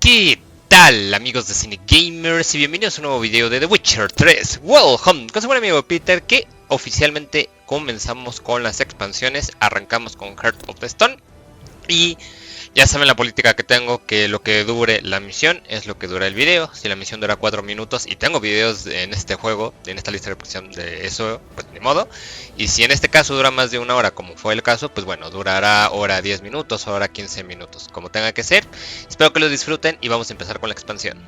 ¿Qué tal, amigos de CINEGamers? Y bienvenidos a un nuevo video de The Witcher 3 Welcome, con su buen amigo Peter, que oficialmente comenzamos con las expansiones. Arrancamos con Heart of the Stone. Y ya saben la política que tengo, que lo que dure la misión es lo que dura el video. Si la misión dura 4 minutos, y tengo videos en este juego, en esta lista de reproducción de eso, pues ni modo. Y si en este caso dura más de una hora, como fue el caso, pues bueno, durará hora 10 minutos, hora 15 minutos, como tenga que ser. Espero que lo disfruten y vamos a empezar con la expansión.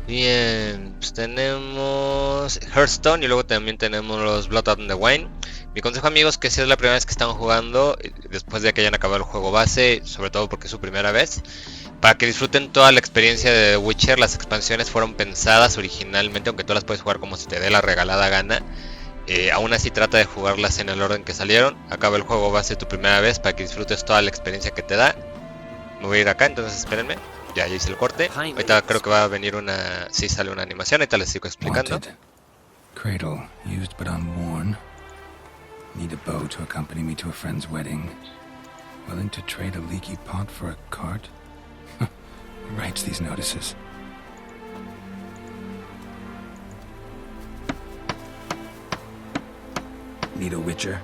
Bien, pues tenemos Hearthstone y luego también tenemos los Blood on the Wine. Mi consejo, amigos, que si es la primera vez que están jugando, después de que hayan acabado el juego base, sobre todo porque es su primera vez, para que disfruten toda la experiencia de The Witcher. Las expansiones fueron pensadas originalmente, aunque tú las puedes jugar como si te dé la regalada gana. Aún así trata de jugarlas en el orden que salieron. Acaba el juego base tu primera vez para que disfrutes toda la experiencia que te da. Me voy a ir acá, entonces espérenme. Ya hice el corte. Ahorita creo que va a venir una... Sí, sale una animación, ahorita les sigo explicando. Cradle, used but unworn. Need a bow to accompany me to a friend's wedding. Willing to trade a leaky pot for a cart? Who writes these notices? Need a witcher?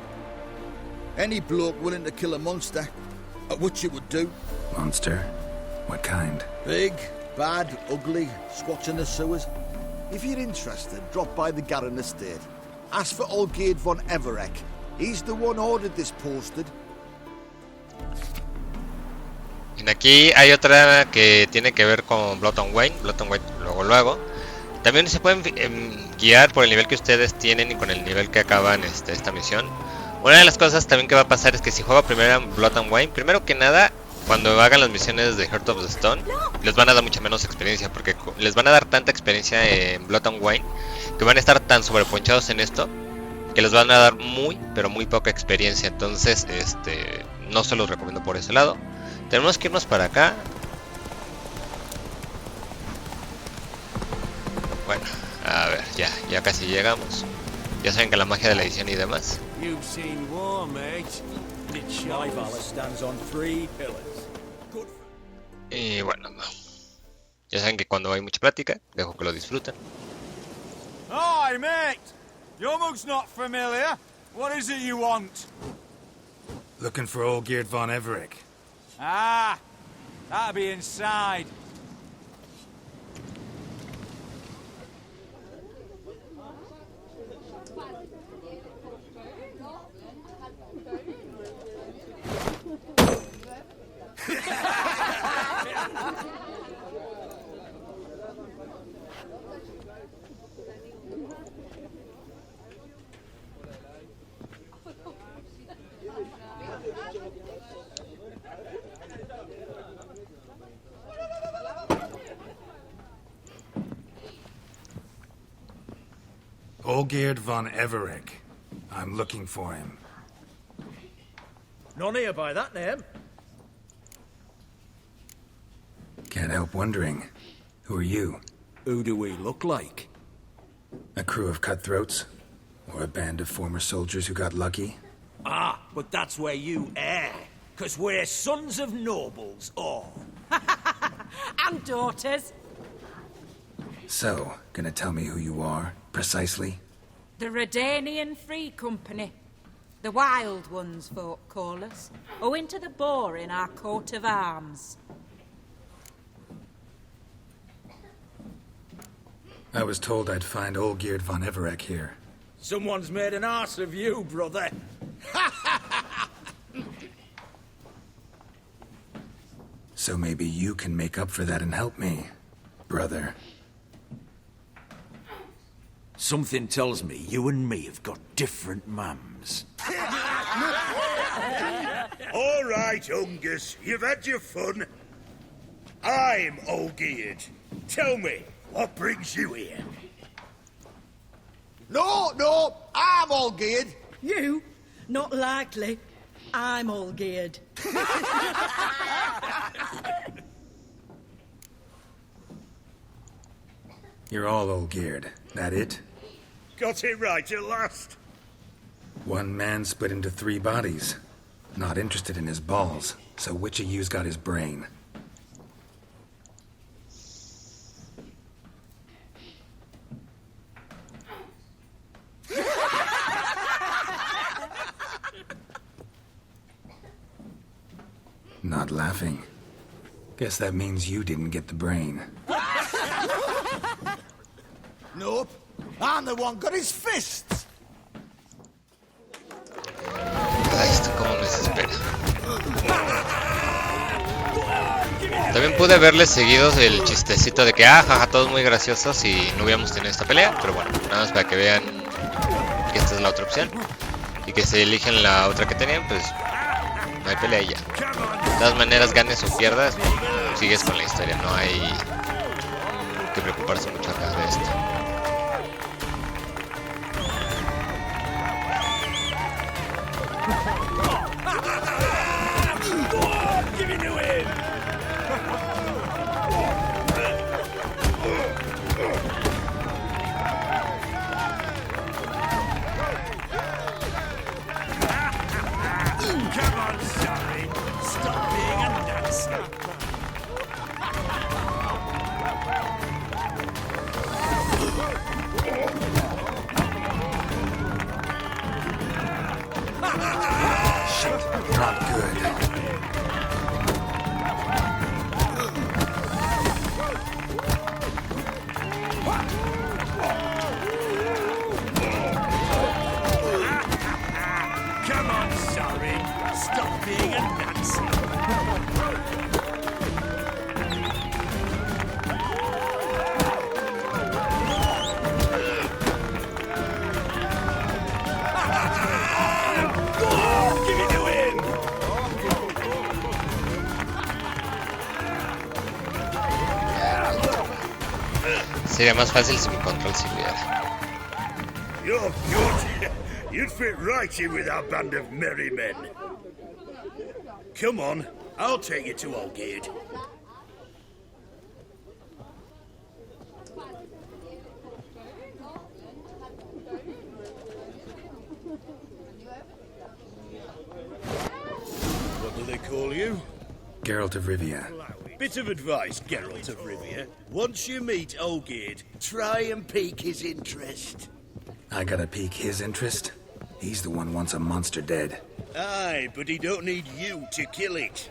Any bloke willing to kill a monster, a witcher would do. Monster? What kind? Big, bad, ugly, squats in the sewers. If you're interested, drop by the Garren estate. Ask for Olgierd von Everek. He's the one ordered this posted. Y aquí hay otra que tiene que ver con Blood on Wine. Luego. También se pueden guiar por el nivel que ustedes tienen y con el nivel que acaban esta misión. Una de las cosas también que va a pasar es que si juego primero en Blood on Wine, primero que nada, cuando hagan las misiones de Heart of the Stone, les van a dar mucha menos experiencia, porque les van a dar tanta experiencia en Blood and Wine que van a estar tan sobreponchados en esto que les van a dar muy, pero muy poca experiencia. Entonces, no se los recomiendo por ese lado. Tenemos que irnos para acá. Bueno, a ver, ya casi llegamos. Ya saben que la magia de la edición y demás. Y bueno, ya saben que cuando hay mucha plática, dejo que lo disfruten. Hi, mate! Your mug's not familiar. What is it you want? Looking for Olgierd von Everek. Ah, that'll be inside. Olgierd von Everek. I'm looking for him. None here by that name. Can't help wondering. Who are you? Who do we look like? A crew of cutthroats? Or a band of former soldiers who got lucky? Ah, but that's where you err. 'Cause we're sons of nobles, all. And daughters. So, gonna tell me who you are, precisely? The Redanian Free Company. The Wild Ones, folk call us. Owing to the boar in our coat of arms. I was told I'd find Olgierd von Everek here. Someone's made an arse of you, brother. So maybe you can make up for that and help me, brother. Something tells me you and me have got different mums. All right, Ungus, you've had your fun. I'm Olgierd. Tell me, what brings you here? No, I'm Olgierd. You? Not likely. I'm all geared. You're all Olgierd. That it? Got it right at last. One man split into 3 bodies. Not interested in his balls. So which of you's got his brain? Not laughing. Guess that means you didn't get the brain. Nope. I'm the one got his fists. Ay, esto como me desespera. También pude haberles seguido el chistecito de que, jaja, todos muy graciosos y no hubiéramos tenido esta pelea. Pero bueno, nada más para que vean que esta es la otra opción. Y que si eligen la otra que tenían, pues no hay pelea y ya. De todas maneras, ganes o pierdas, sigues con la historia. No hay que preocuparse mucho acá de esto. Not good. Come on, sorry. Stop being a Nazi. Sería más fácil si mi control sirviera. You're good. You'd fit right in with our band of merry men. Come on, I'll take you to Olgate. What do they call you? Geralt of Rivia. Bit of advice, Geralt of Rivia. Once you meet Olgate, try and pique his interest. I gotta pique his interest? He's the one wants a monster dead. Aye, but he don't need you to kill it.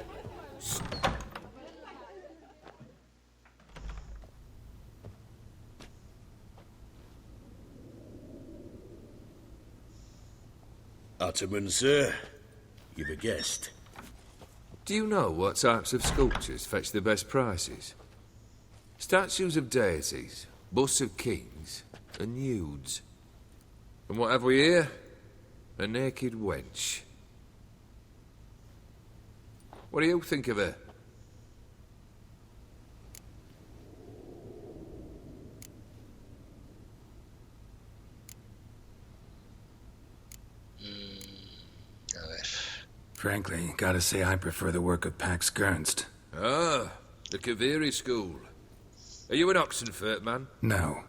Ottoman, sir. You've a guest. Do you know what types of sculptures fetch the best prices? Statues of deities, busts of kings, and nudes. And what have we here? A naked wench. What do you think of her? A ver. Frankly, gotta say I prefer the work of Pax Gernst. Ah, the Kaviri school. Are you an Oxenfurt man? No.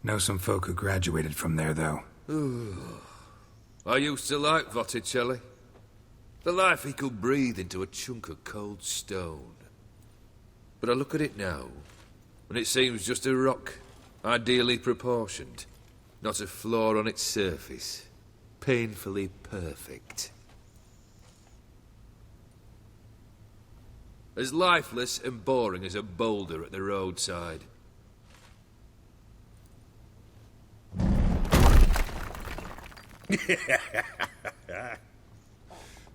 Know some folk who graduated from there, though. I used to like Botticelli. The life he could breathe into a chunk of cold stone. But I look at it now, and it seems just a rock, ideally proportioned. Not a flaw on its surface. Painfully perfect. As lifeless and boring as a boulder at the roadside.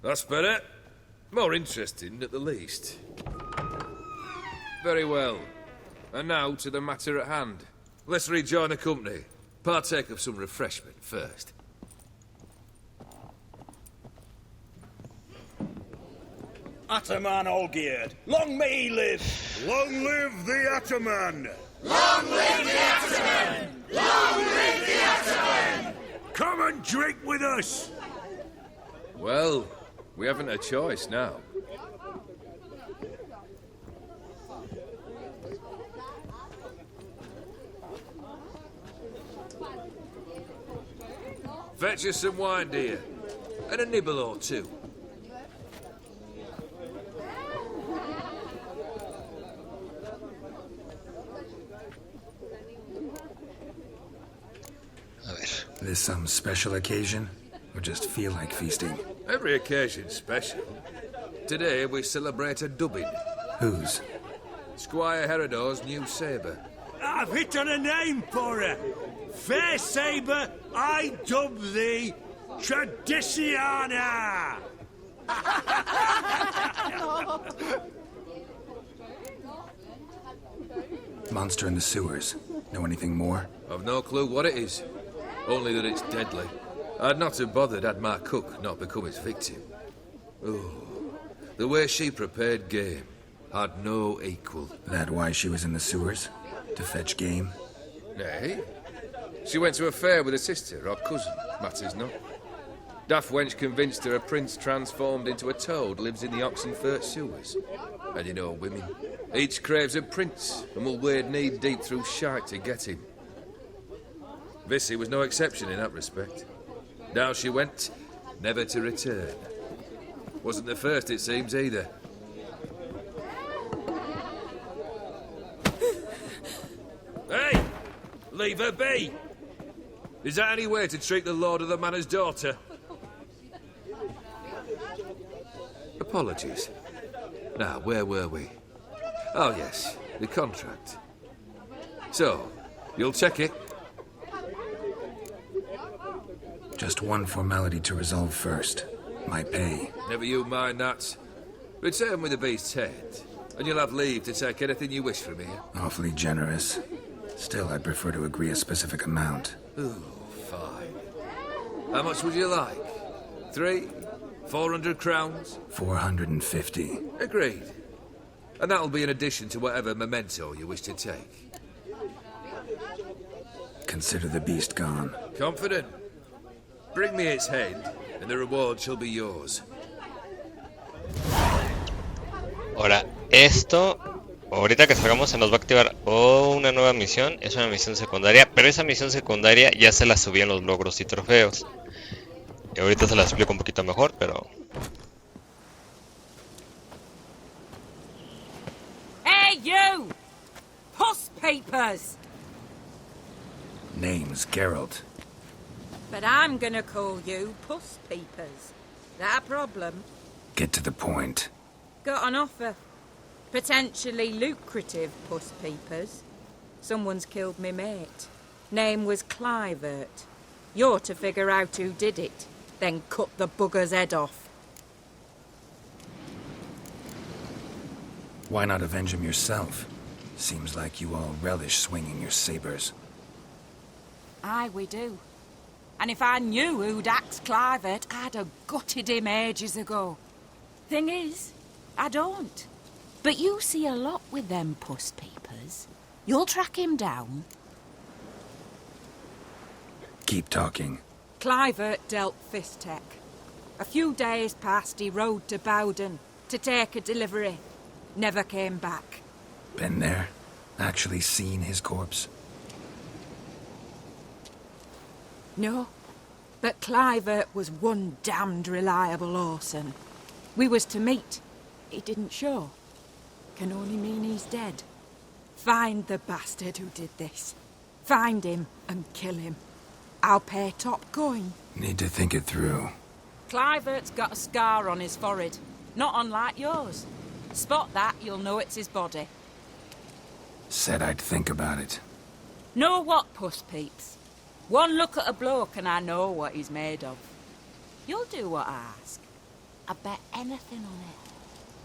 That's better. More interesting, at the least. Very well. And now to the matter at hand. Let's rejoin the company. Partake of some refreshment first. Ataman Olgierd, long may he live! Long live the Ataman! Long live the Ataman! Long live the Ataman! Come and drink with us! Well, we haven't a choice now. Fetch us some wine, dear. And a nibble or two. This some special occasion? Or just feel like feasting? Every occasion's special. Today we celebrate a dubbing. Whose? Squire Herodor's new sabre. I've hit on a name for her. Fair sabre, I dub thee Tradiciana. Monster in the sewers. Know anything more? I've no clue what it is. Only that it's deadly. I'd not have bothered had my cook not become its victim. Oh, the way she prepared game had no equal. That why she was in the sewers? To fetch game? Nay. She went to a fair with a sister or cousin, matters not. Daft wench convinced her a prince transformed into a toad lives in the Oxenfurt sewers. And you know women. Each craves a prince and will wade knee-deep through shite to get him. Vissy was no exception in that respect. Down she went, never to return. Wasn't the first, it seems, either. Hey! Leave her be! Is that any way to treat the lord of the manor's daughter? Apologies. Now, where were we? Oh, yes, the contract. So, you'll check it? Just one formality to resolve first. My pay. Never you mind that. Return with the beast's head, and you'll have leave to take anything you wish from here. Awfully generous. Still, I'd prefer to agree a specific amount. Ooh, fine. How much would you like? 3? 400 crowns? 450. Agreed. And that'll be in addition to whatever memento you wish to take. Consider the beast gone. Confident? Bring me its head, and the reward shall be yours. Ahora, esto, ahorita que salgamos se nos va a activar una nueva misión. Es una misión secundaria, pero esa misión secundaria ya se la subí en los logros y trofeos. Y ahorita se la explico un poquito mejor, pero... Hey, you! Puss papers! Name's Geralt. But I'm gonna call you Puss Peepers. That a problem? Get to the point. Got an offer. Potentially lucrative Puss Peepers. Someone's killed me mate. Name was Clivert. You're to figure out who did it, then cut the bugger's head off. Why not avenge him yourself? Seems like you all relish swinging your sabers. Aye, we do. And if I knew who'd axed Clivert, I'd have gutted him ages ago. Thing is, I don't. But you see a lot with them Puss Peepers. You'll track him down. Keep talking. Clivert dealt Fistech. A few days past, he rode to Bowden to take a delivery. Never came back. Been there? Actually seen his corpse? No, but Clivert was one damned reliable horseman. We was to meet. He didn't show. Can only mean he's dead. Find the bastard who did this. Find him and kill him. I'll pay top coin. Need to think it through. Clivert's got a scar on his forehead, not unlike yours. Spot that, you'll know it's his body. Said I'd think about it. Know what, Puss Peeps? One look at a bloke and I know what he's made of. You'll do what I ask. I bet anything on it.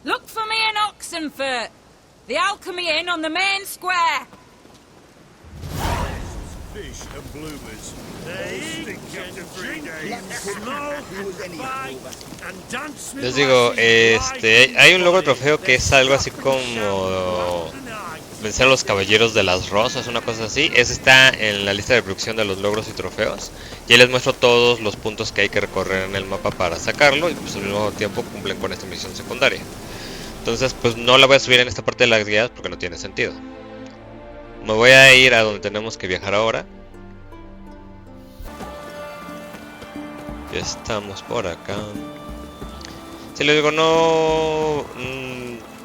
Look for me in Oxenfurt. The Alchemy Inn on the main square. Fish and bloomers. They stink after 3 days. Smoke, fight, and dance with Les digo, hay un logro trofeo que es algo así como vencer a los caballeros de las rosas, una cosa así. Ese está en la lista de reproducción de los logros y trofeos. Y ahí les muestro todos los puntos que hay que recorrer en el mapa para sacarlo. Y pues al mismo tiempo cumplen con esta misión secundaria. Entonces pues no la voy a subir en esta parte de las guías porque no tiene sentido. Me voy a ir a donde tenemos que viajar ahora. Ya estamos por acá. Si les digo, no...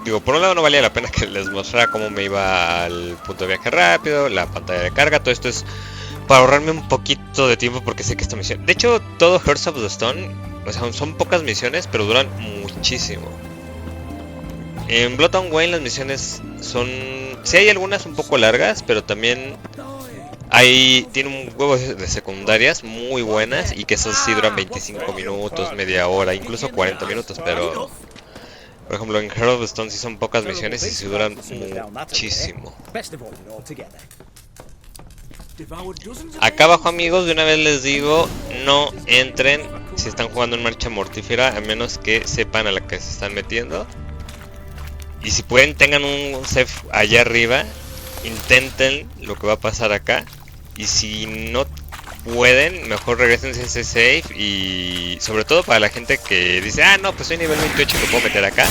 digo, por un lado no valía la pena que les mostrara cómo me iba al punto de viaje rápido, la pantalla de carga. Todo esto es para ahorrarme un poquito de tiempo, porque sé que esta misión... De hecho, todo Hearts of the Stone, o sea, son pocas misiones, pero duran muchísimo. En Blood and Wine las misiones son... Sí hay algunas un poco largas, pero también tiene un huevo de secundarias muy buenas, y que esas sí duran 25 minutos, media hora, incluso 40 minutos, pero... Por ejemplo, en Hearts of the Stone sí son pocas misiones y sí duran muchísimo. Acá abajo, amigos, de una vez les digo, no entren si están jugando en Marcha Mortífera, a menos que sepan a la que se están metiendo. Y si pueden, tengan un save allá arriba, intenten lo que va a pasar acá. Y si no pueden, mejor regresen a ese save. Y sobre todo para la gente que dice, ah, no, pues soy nivel 28 y me puedo meter acá.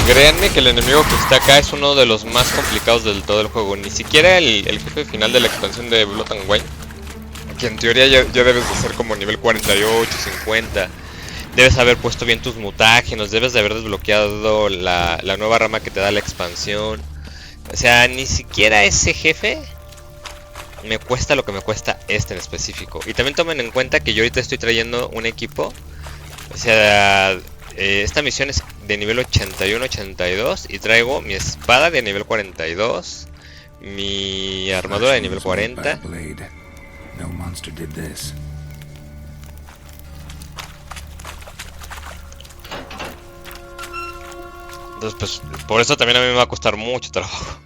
Créanme que el enemigo que está acá es uno de los más complicados del todo el juego. Ni siquiera el jefe final de la expansión de Blood and Wine, que en teoría ya debes de ser como nivel 48, 50. Debes haber puesto bien tus mutágenos, debes de haber desbloqueado la nueva rama que te da la expansión. O sea, ni siquiera ese jefe me cuesta lo que me cuesta este en específico. Y también tomen en cuenta que yo ahorita estoy trayendo un equipo. O sea, esta misión es de nivel 81-82 y traigo mi espada de nivel 42, mi armadura de nivel 40. Entonces, pues, por eso también a mí me va a costar mucho trabajo.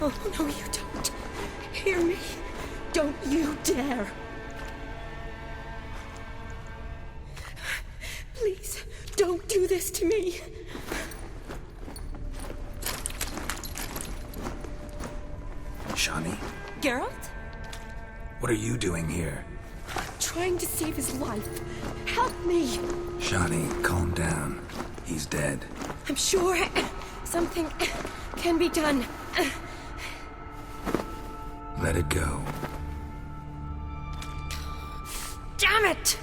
Oh, no, you don't. Hear me. Don't you dare. Please, don't do this to me. Shani? Geralt? What are you doing here? Trying to save his life. Help me. Shani, calm down. He's dead. I'm sure something can be done. Let it go. Damn it!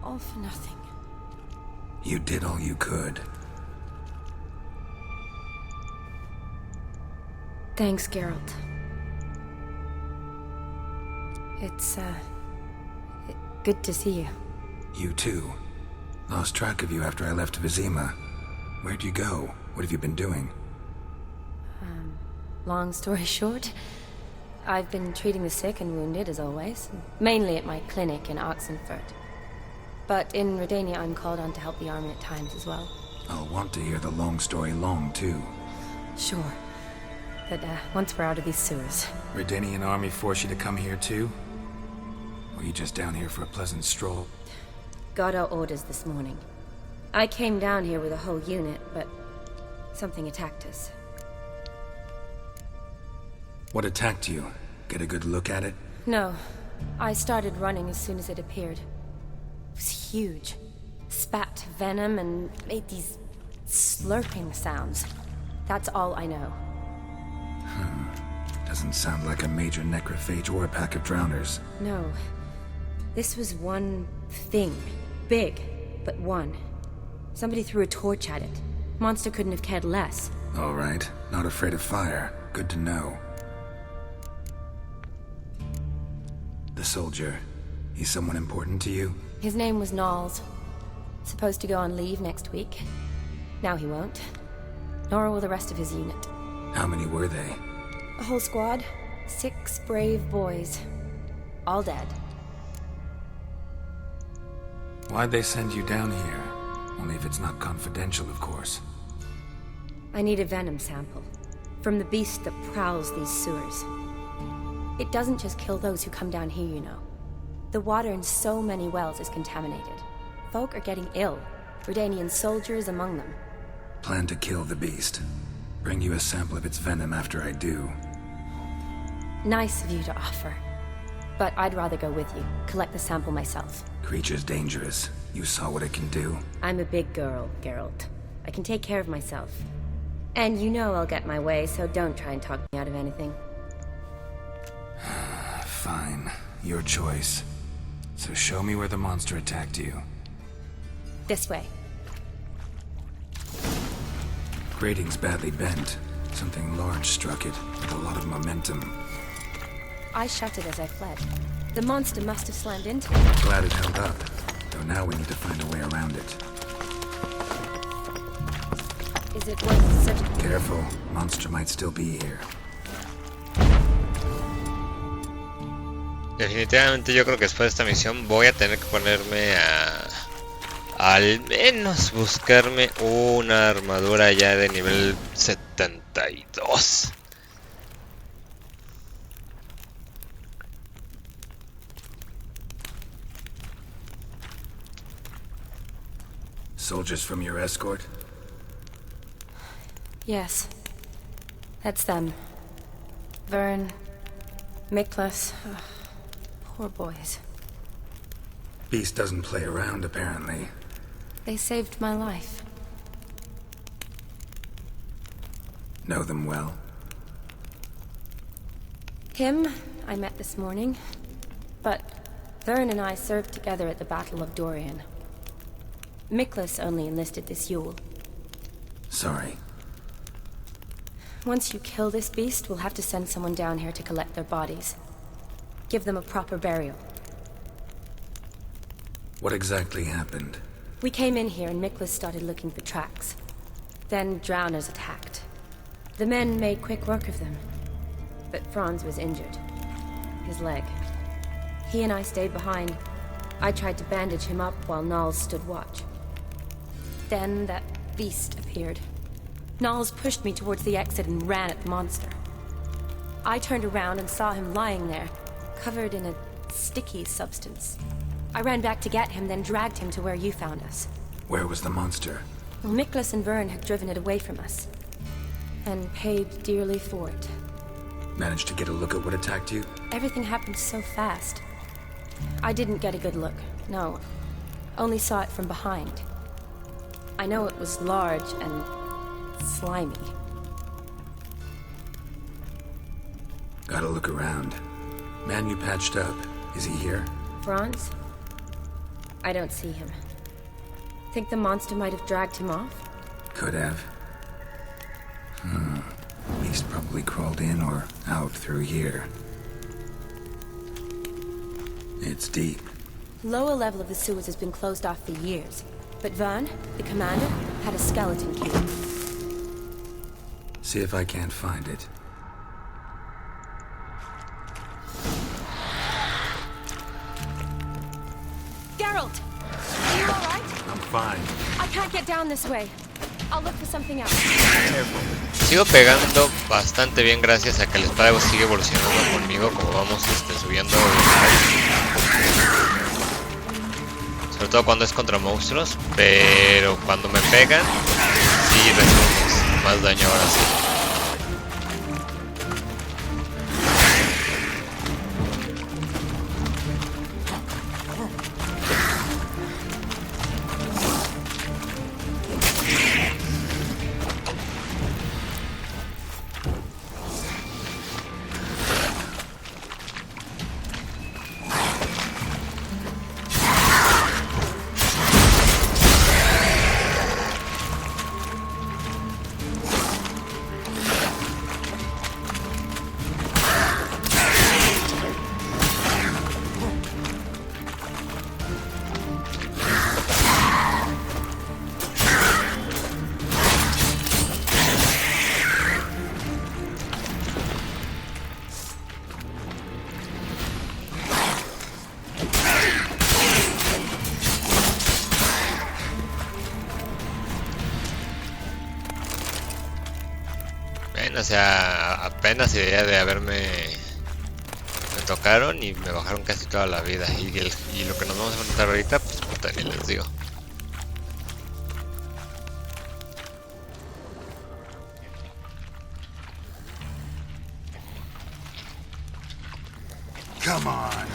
All for nothing. You did all you could. Thanks, Geralt. It's, good to see you. You too. Lost track of you after I left Vizima. Where'd you go? What have you been doing? Long story short, I've been treating the sick and wounded, as always. Mainly at my clinic in Oxenfurt. But in Redania, I'm called on to help the army at times as well. I'll want to hear the long story long, too. Sure. But, once we're out of these sewers... Redanian army force you to come here, too? Or are you just down here for a pleasant stroll? Got our orders this morning. I came down here with a whole unit, but... something attacked us. What attacked you? Get a good look at it? No. I started running as soon as it appeared. It was huge. Spat venom and made these slurping sounds. That's all I know. Doesn't sound like a major necrophage or a pack of drowners. No. This was one thing. Big, but one. Somebody threw a torch at it. Monster couldn't have cared less. All right. Not afraid of fire. Good to know. The soldier. He's someone important to you? His name was Knowles. Supposed to go on leave next week. Now he won't. Nor will the rest of his unit. How many were they? A whole squad. 6 brave boys. All dead. Why'd they send you down here? Only if it's not confidential, of course. I need a venom sample. From the beast that prowls these sewers. It doesn't just kill those who come down here, you know. The water in so many wells is contaminated. Folk are getting ill. Redanian soldiers among them. Plan to kill the beast. Bring you a sample of its venom after I do. Nice of you to offer. But I'd rather go with you. Collect the sample myself. Creature's dangerous. You saw what it can do. I'm a big girl, Geralt. I can take care of myself. And you know I'll get my way, so don't try and talk me out of anything. Fine. Your choice. So show me where the monster attacked you. This way. Grating's badly bent. Something large struck it, with a lot of momentum. I shut it as I fled. The monster must have slammed into it. Glad it held up. Though now we need to find a way around it. Is it worth such a... Careful. Monster might still be here. Definitivamente yo creo que después de esta misión voy a tener que ponerme a... al menos buscarme una armadura ya de nivel 72. Soldiers from your escort? Yes. That's them. Vern, Miklas. Poor boys. Beast doesn't play around, apparently. They saved my life. Know them well? Him, I met this morning. But Vern and I served together at the Battle of Dorian. Miklas only enlisted this Yule. Sorry. Once you kill this beast, we'll have to send someone down here to collect their bodies. Give them a proper burial. What exactly happened? We came in here and Miklas started looking for tracks. Then drowners attacked. The men made quick work of them. But Franz was injured. His leg. He and I stayed behind. I tried to bandage him up while Nals stood watch. Then that beast appeared. Nals pushed me towards the exit and ran at the monster. I turned around and saw him lying there, covered in a sticky substance. I ran back to get him, then dragged him to where you found us. Where was the monster? Well, Miklas and Vern had driven it away from us. And paid dearly for it. Managed to get a look at what attacked you? Everything happened so fast. I didn't get a good look, no. Only saw it from behind. I know it was large and slimy. Gotta look around. Man you patched up, is he here? Franz? I don't see him. Think the monster might have dragged him off? Could have. Beast probably crawled in or out through here. It's deep. Lower level of the sewers has been closed off for years. But Vern, the commander, had a skeleton key. See if I can't find it. Geralt! Are you alright? I'm fine. I can't get down this way. I'll look for something else. Sigo pegando bastante bien gracias a que el espada sigue evolucionando conmigo como vamos subiendo. Sobre todo cuando es contra monstruos, pero cuando me pegan, sí recibo más daño ahora sí. O sea, apenas idea de haberme... Me tocaron y me bajaron casi toda la vida. Y lo que nos vamos a enfrentar ahorita, pues puta, ni les digo. Come on.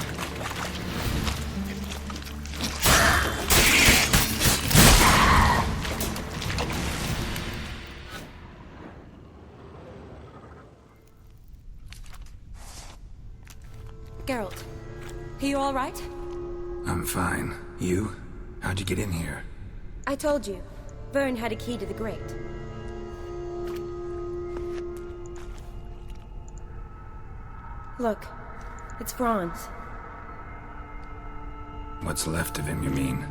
Geralt, are you all right? I'm fine. You? How'd you get in here? I told you, Vern had a key to the grate. Look, it's Franz. What's left of him, you mean?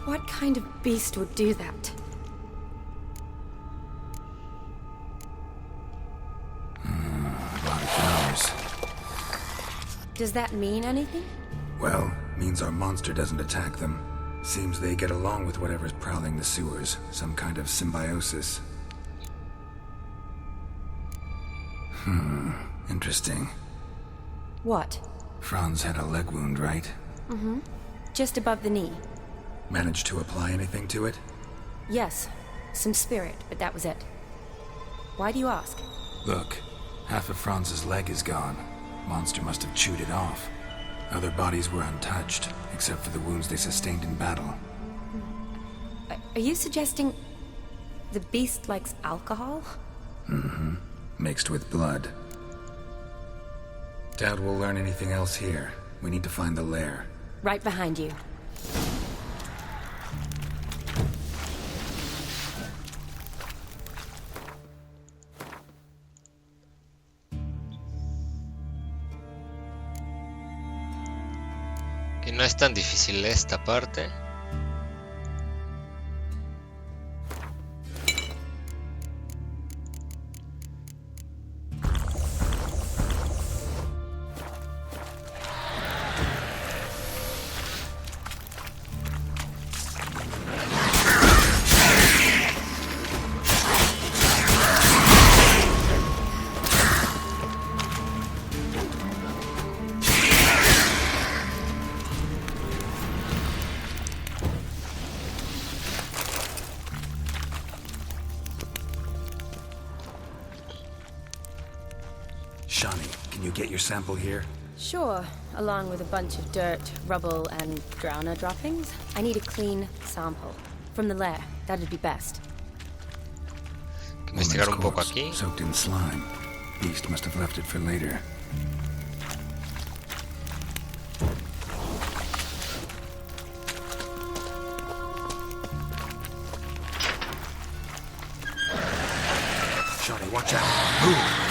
What kind of beast would do that? A lot of flowers. Does that mean anything? Well, means our monster doesn't attack them. Seems they get along with whatever's prowling the sewers. Some kind of symbiosis. Interesting. What? Franz had a leg wound, right? Mm-hmm. Just above the knee. Managed to apply anything to it? Yes. Some spirit, but that was it. Why do you ask? Look, half of Franz's leg is gone. Monster must have chewed it off. Other bodies were untouched, except for the wounds they sustained in battle. Are you suggesting the beast likes alcohol? Mm-hmm. Mixed with blood. Doubt we'll learn anything else here. We need to find the lair. Right behind you. Que no es tan difícil esta parte. Get your sample here? Sure, along with a bunch of dirt, rubble, and drowner droppings. I need a clean sample. From the lair, that'd be best. Investigar un poco aquí. Soaked in slime. Beast must have left it for later. Shotty, watch out! Move!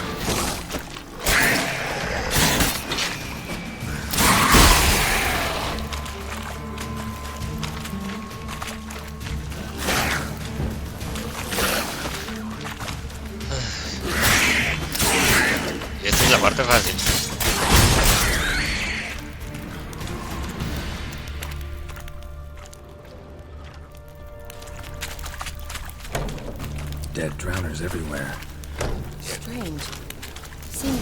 Parte fácil. Dead drowners everywhere. Strange. CINE.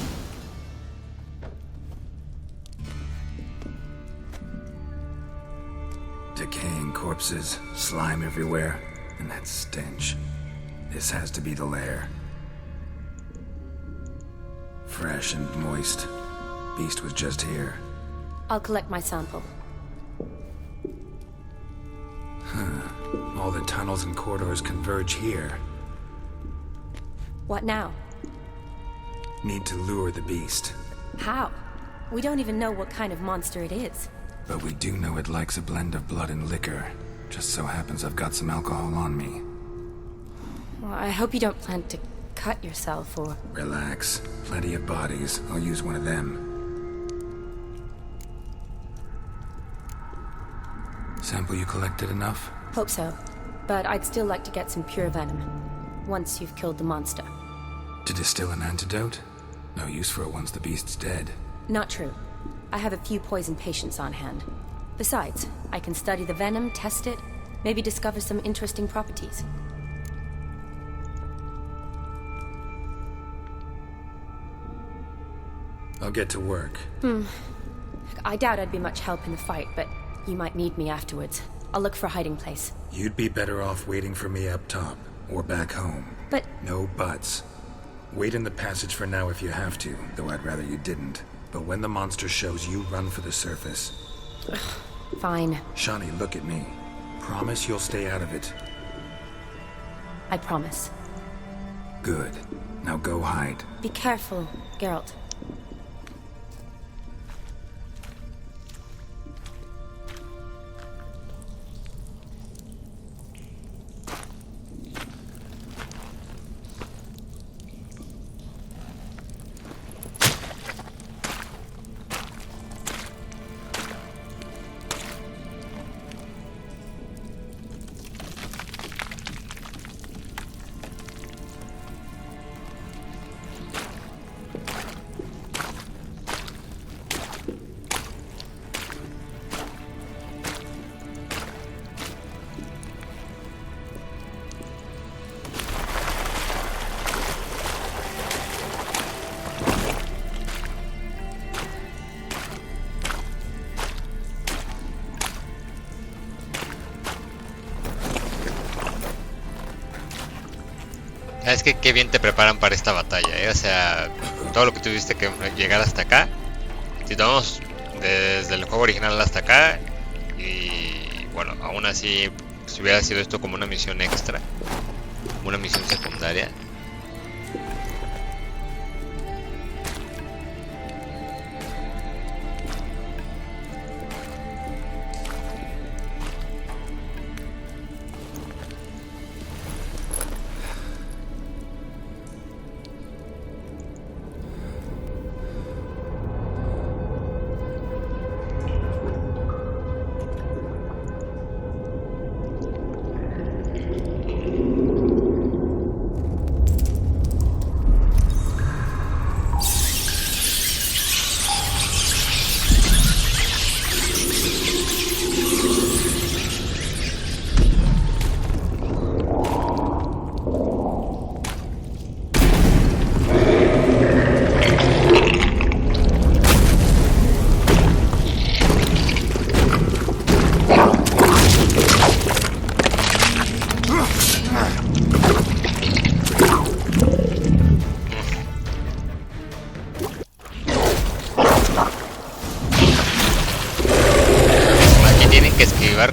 Decaying corpses, slime everywhere, and that stench. This has to be the lair. Fresh and moist. Beast was just here. I'll collect my sample. All the tunnels and corridors converge here. What now? Need to lure the beast. How? We don't even know what kind of monster it is. But we do know it likes a blend of blood and liquor. Just so happens I've got some alcohol on me. Well, I hope you don't plan to cut yourself or... Relax. Plenty of bodies. I'll use one of them. Sample you collected enough? Hope so. But I'd still like to get some pure venom. Once you've killed the monster. To distill an antidote? No use for it once the beast's dead. Not true. I have a few poison patients on hand. Besides, I can study the venom, test it, maybe discover some interesting properties. I'll get to work. I doubt I'd be much help in the fight, but you might need me afterwards. I'll look for a hiding place. You'd be better off waiting for me up top, or back home. But... No buts. Wait in the passage for now if you have to, though I'd rather you didn't. But when the monster shows, you run for the surface. Fine. Shawnee, look at me. Promise you'll stay out of it. I promise. Good. Now go hide. Be careful, Geralt. que qué bien te preparan para esta batalla, O sea, todo lo que tuviste que llegar hasta acá. Si tomamos desde el juego original hasta acá. Y bueno, aún así, si hubiera sido esto como una misión extra, una misión secundaria.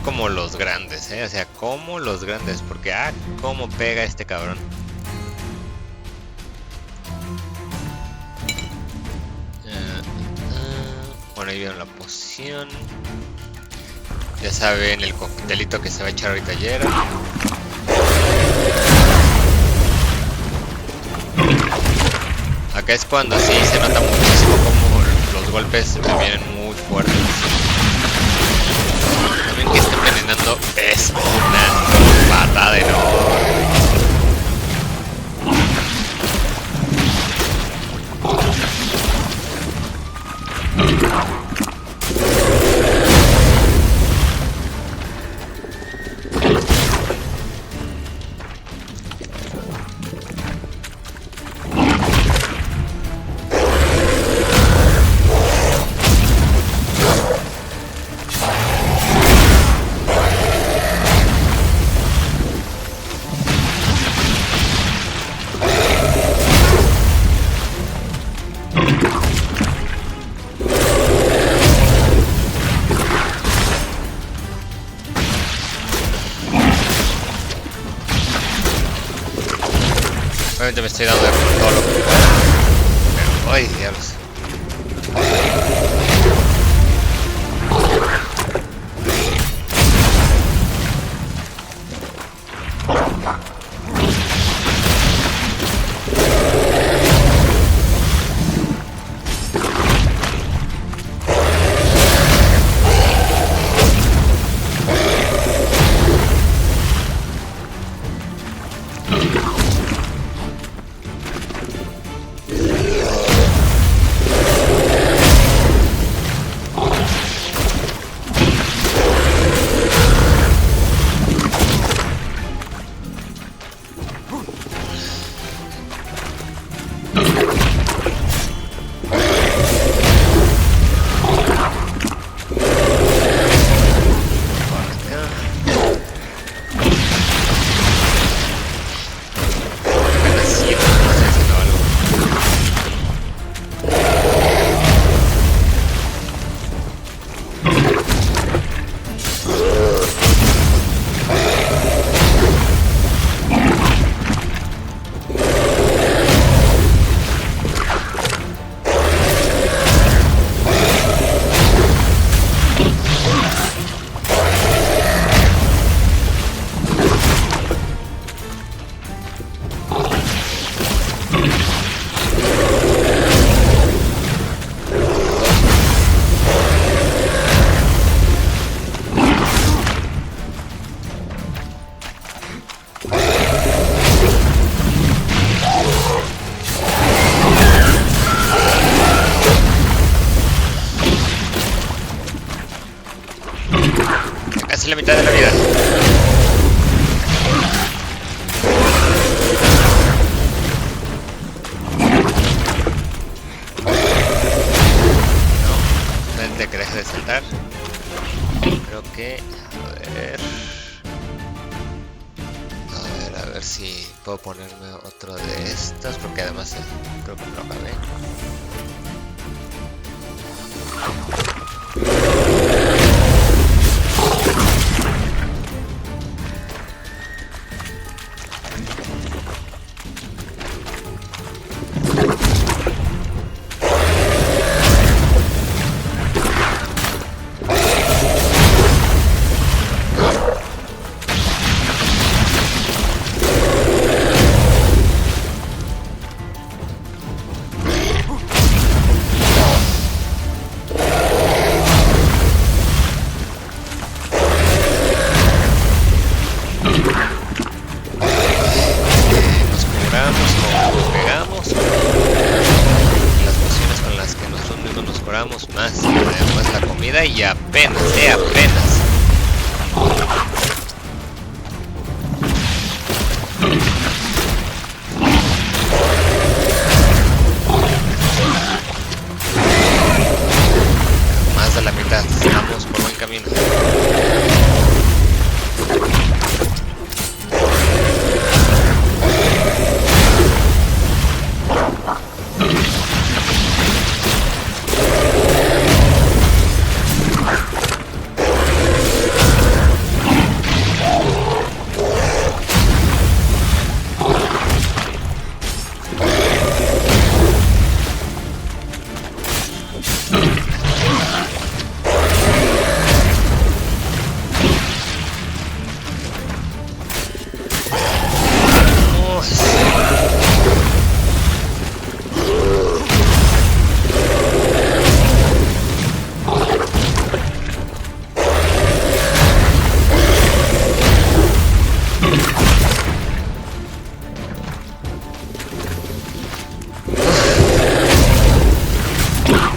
Como los grandes, o sea, como los grandes, porque cómo pega este cabrón. Bueno, ahí vieron la poción. Ya saben el coctelito que se va a echar ahorita ayer. Acá es cuando sí se nota muchísimo como los golpes me vienen muy fuertes. También que está envenenando es una patada enorme. Obviamente me estoy dando de con todo lo que puedo. Pero, ¡ay, diablos! Casi la mitad de la vida. No, vente que deje de saltar. Creo que... A ver... ver si puedo ponerme otro de estos, porque además creo que me lo acabé. Más, además la comida y apenas. Más de la mitad, estamos por buen camino.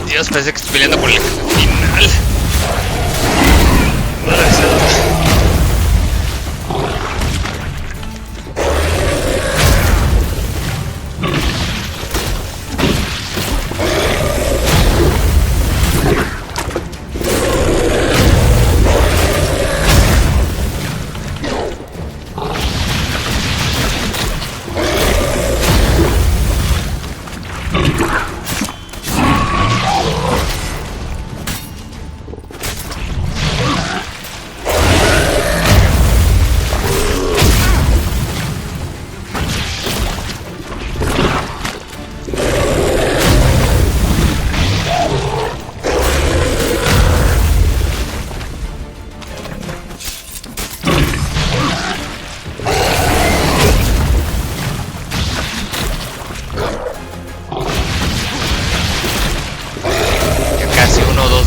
Dios, parece que estoy peleando por el final. Madre santa.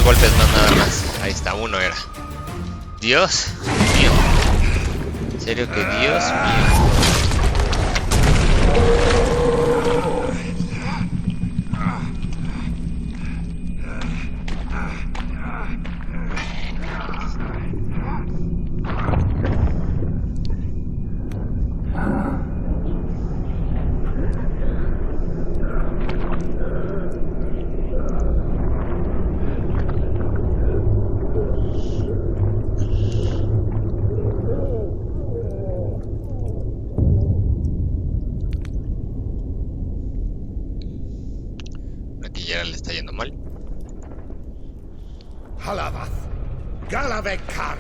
Golpes más, nada más. Ahí está, uno era. Dios mío. En serio que Dios mío. Le está yendo mal. Halavath, Galavekar.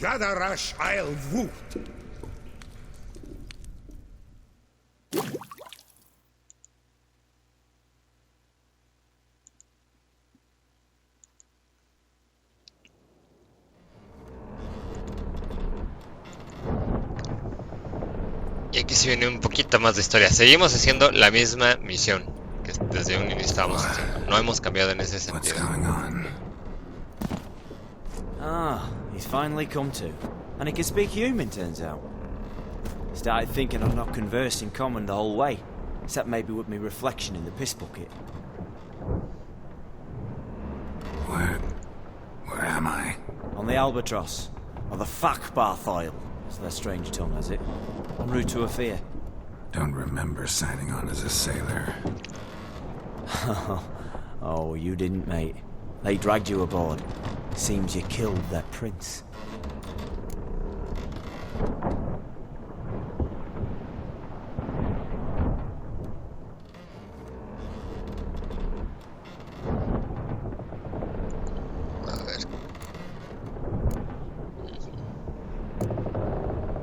Gadarash I'll Woot. Y aquí se viene un poquito más de historia. Seguimos haciendo la misma misión que desde un inicio estábamos haciendo. No hemos cambiado en ese sentido. Ah, he's finally come to. And he can speak human, turns out. Started thinking I've not conversed in common the whole way, except maybe with me reflection in the piss bucket. Where am I? On the Albatross, or the Fakbarth Isle, as their strange tongue has it. En route to Afir. Don't remember signing on as a sailor. Oh, you didn't, mate. They dragged you aboard. Seems you killed their prince.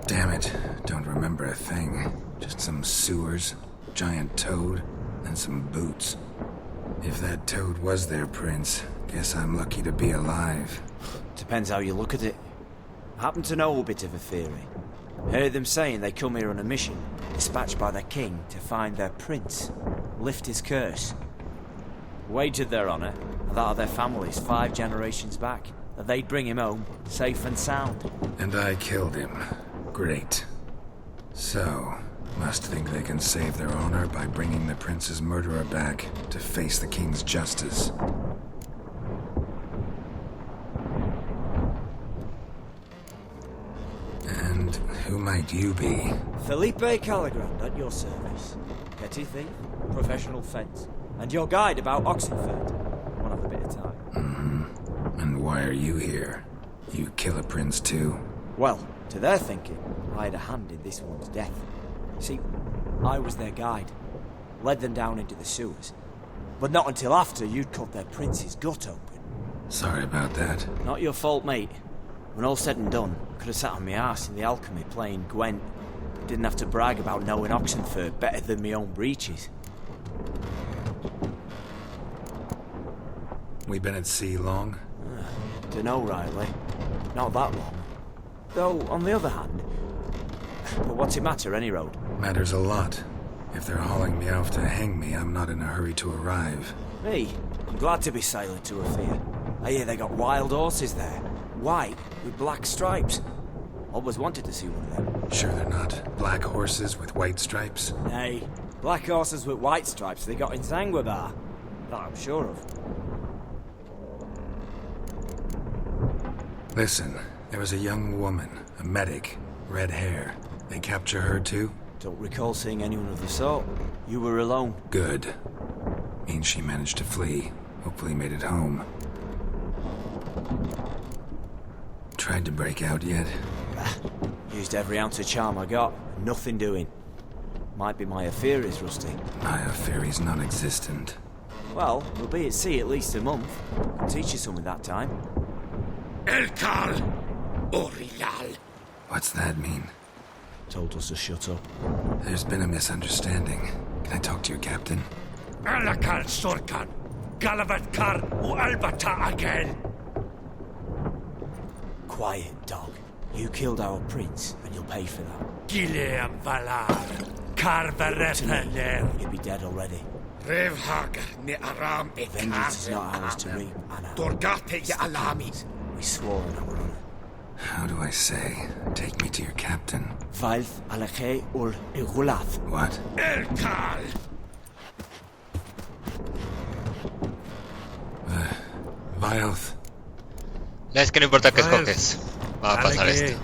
Damn it, don't remember a thing. Just some sewers, giant toad, and some boots. If that toad was their prince, guess I'm lucky to be alive. Depends how you look at it. I happen to know a bit of a theory. Heard them saying they come here on a mission, dispatched by their king to find their prince, lift his curse. Wagered their honour, and that of their families 5 generations back, that they'd bring him home, safe and sound. And I killed him. Great. So, must think they can save their honor by bringing the prince's murderer back to face the king's justice. And who might you be? Felipe Caligrand at your service. Petty thief, professional fence, and your guide about Oxenford. Wanna have a bit of time? Mm-hmm. And why are you here? You kill a prince too? Well, to their thinking, I had a hand in this one's death. See, I was their guide. Led them down into the sewers. But not until after you'd cut their prince's gut open. Sorry about that. Not your fault, mate. When all said and done, could have sat on my arse in the alchemy playing Gwent. Didn't have to brag about knowing Oxenford better than my own breeches. We been at sea long? Dunno, Riley. Not that long. Though, on the other hand... But what's it matter, any road? Matters a lot. If they're hauling me off to hang me, I'm not in a hurry to arrive. Me? I'm glad to be sailing to Ophir. I hear they got wild horses there. White, with black stripes. Always wanted to see one of them. Sure they're not black horses with white stripes? Nay, black horses with white stripes they got in Zanguebar. That I'm sure of. Listen, there was a young woman, a medic, red hair. They capture her too? Don't recall seeing anyone of the sort. You were alone. Good. Means she managed to flee. Hopefully made it home. Tried to break out yet? Used every ounce of charm I got. Nothing doing. Might be my affair is rusty. My affair is non-existent. Well, we'll be at sea at least a month. Can teach you something that time. El Cal Orilal. What's that mean? Told us to shut up. There's been a misunderstanding. Can I talk to your captain? Alakal Sorkan. Galavat Kar U Albata again. Quiet, dog. You killed our prince, and you'll pay for that. Gileam Valar. Karvarepener. You'd be dead already. Revhagar ne Aram e Vengeance is not ours to reap, Anna. Dorgate ya Alami. We swore in our honor. How do I say? Take me to your captain. Valth Alache ul Igulath. What? El Cal. Vioth. Es que no importa qué escoges. Va a pasar esto.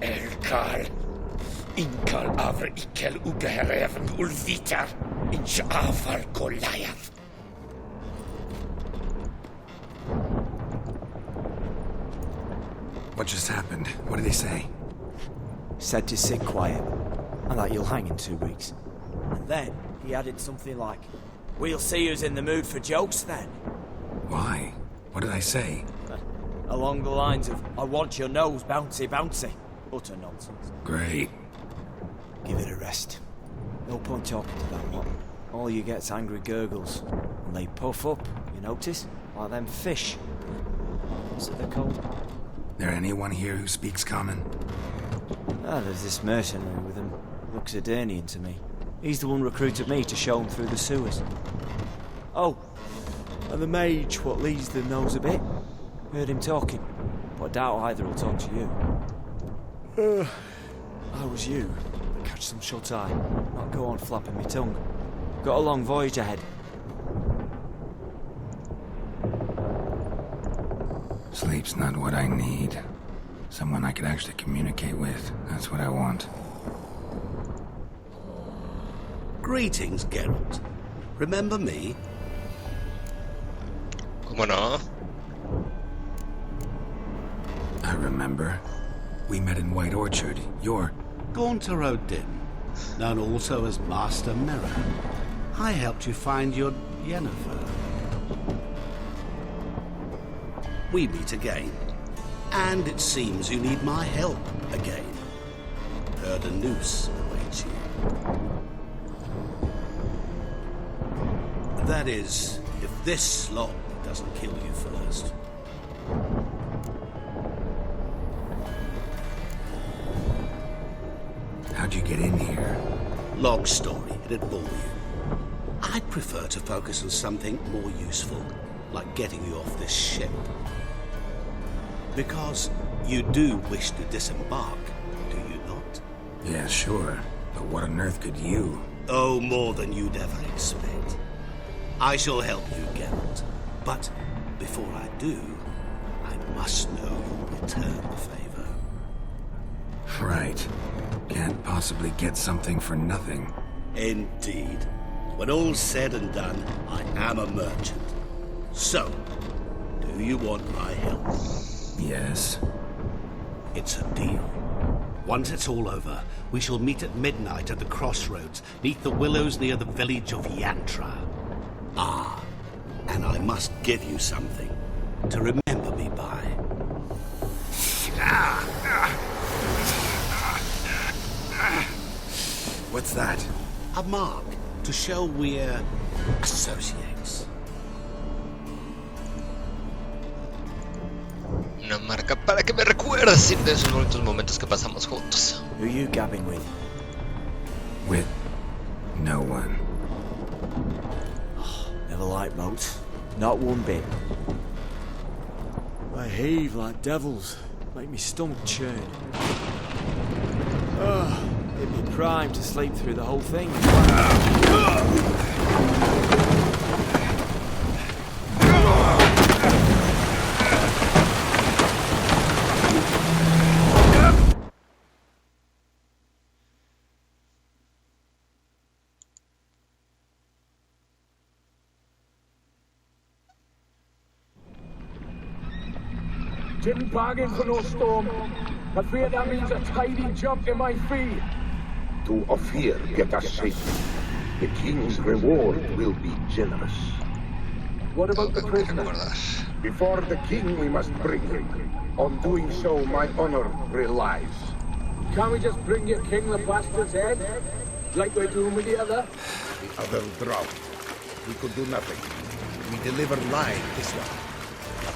El Cal. Inkal Avr Ikel Ugehereven Ulvitar. Insha'afar Goliath. What just happened? What did he say? Said to sit quiet, and that you'll hang in 2 weeks. And then he added something like, "We'll see who's in the mood for jokes then." Why? What did I say? Along the lines of, "I want your nose bouncy bouncy." Utter nonsense. Great. Give it a rest. No point talking to that one. All you get's angry gurgles. And they puff up, you notice? Like them fish. What's it they're called? There anyone here who speaks common? There's this mercenary with him. Looks Adernian to me. He's the one recruited me to show him through the sewers. Oh, and the mage what leads them knows a bit. Heard him talking, but I doubt either will talk to you. I was you. Catch some shut-eye, not go on flapping my tongue. Got a long voyage ahead. Sleep's not what I need. Someone I could actually communicate with. That's what I want. Greetings, Geralt. Remember me? ¿Cómo no? I remember. We met in White Orchard. You're... Gaunter O'Dim, known also as Master Mirror. I helped you find your Yennefer. We meet again. And it seems you need my help again. Heard a noose awaits you. That is, if this slop doesn't kill you first. How'd you get in here? Long story, it'd bore you. I'd prefer to focus on something more useful, like getting you off this ship. Because you do wish to disembark, do you not? Yeah, sure. But what on earth could you? Oh, more than you'd ever expect. I shall help you, Geralt. But before I do, I must know you'll return the favor. Right. Can't possibly get something for nothing. Indeed. When all's said and done, I am a merchant. So, do you want my help? Yes. It's a deal. Once it's all over, we shall meet at midnight at the crossroads, neath the willows near the village of Yantra. Ah, and I must give you something to remember me by. What's that? A mark to show we're associates. Una marca para que me recuerdes de esos bonitos momentos que pasamos juntos. Who are you gabbing with? With no one. Never liked boats. Not one bit. They heave like devils. Make me stomach churn. It'd be prime to sleep through the whole thing. Didn't bargain for no storm. I fear that means a tidy jump in my fee. To Ophir get us safely. The king's reward will be generous. What about the prisoner? Before the king we must bring him. On doing so my honor relies. Can't we just bring your king the bastard's head? Like we're doing with the other? The other drowned. We could do nothing. We deliver live this one.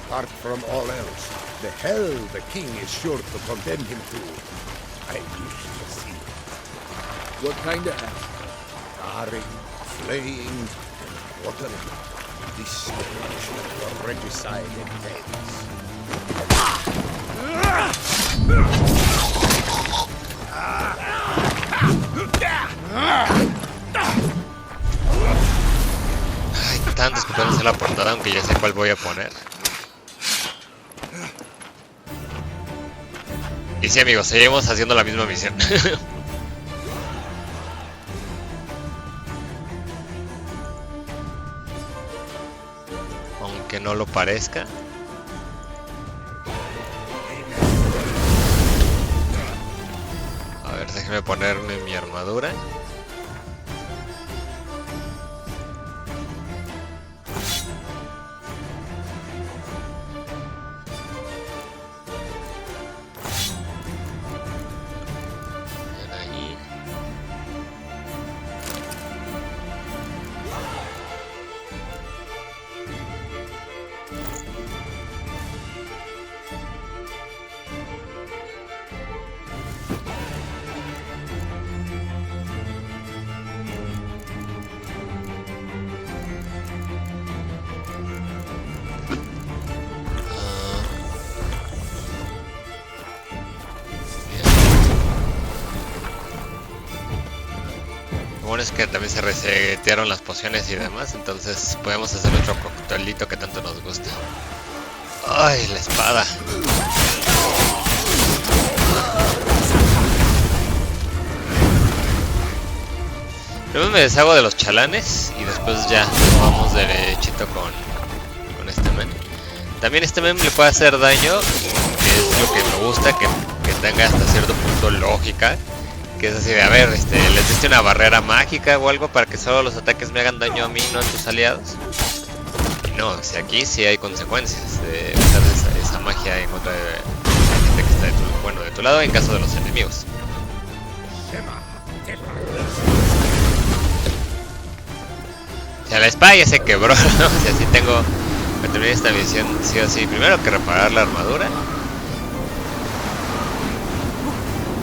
Apart from all else, the hell the king is sure to condemn him to, I wish to see. What kind of hell? Carring, flaying, and watering. Distribution for regicide entails. Hay tantos que pueden hacer la portada, aunque ya sé cuál voy a poner. Y sí, amigos, seguimos haciendo la misma misión. Aunque no lo parezca. A ver, déjeme ponerme mi armadura. Es que también se resetearon las pociones y demás, entonces podemos hacer otro coctelito que tanto nos gusta. Ay, la espada. Primero me deshago de los chalanes y después ya vamos derechito con este men. También este meme le puede hacer daño, que es lo que me gusta, que tenga hasta cierto punto lógica. Que es así de, a ver, les diste una barrera mágica o algo para que solo los ataques me hagan daño a mí, no a tus aliados. Y no, o sea, aquí sí hay consecuencias de usar esa magia en contra de la gente que está de tu lado en caso de los enemigos. O sea, la espada ya se quebró, ¿no? O sea, sí tengo que terminar esta misión sí o sí. Primero que reparar la armadura.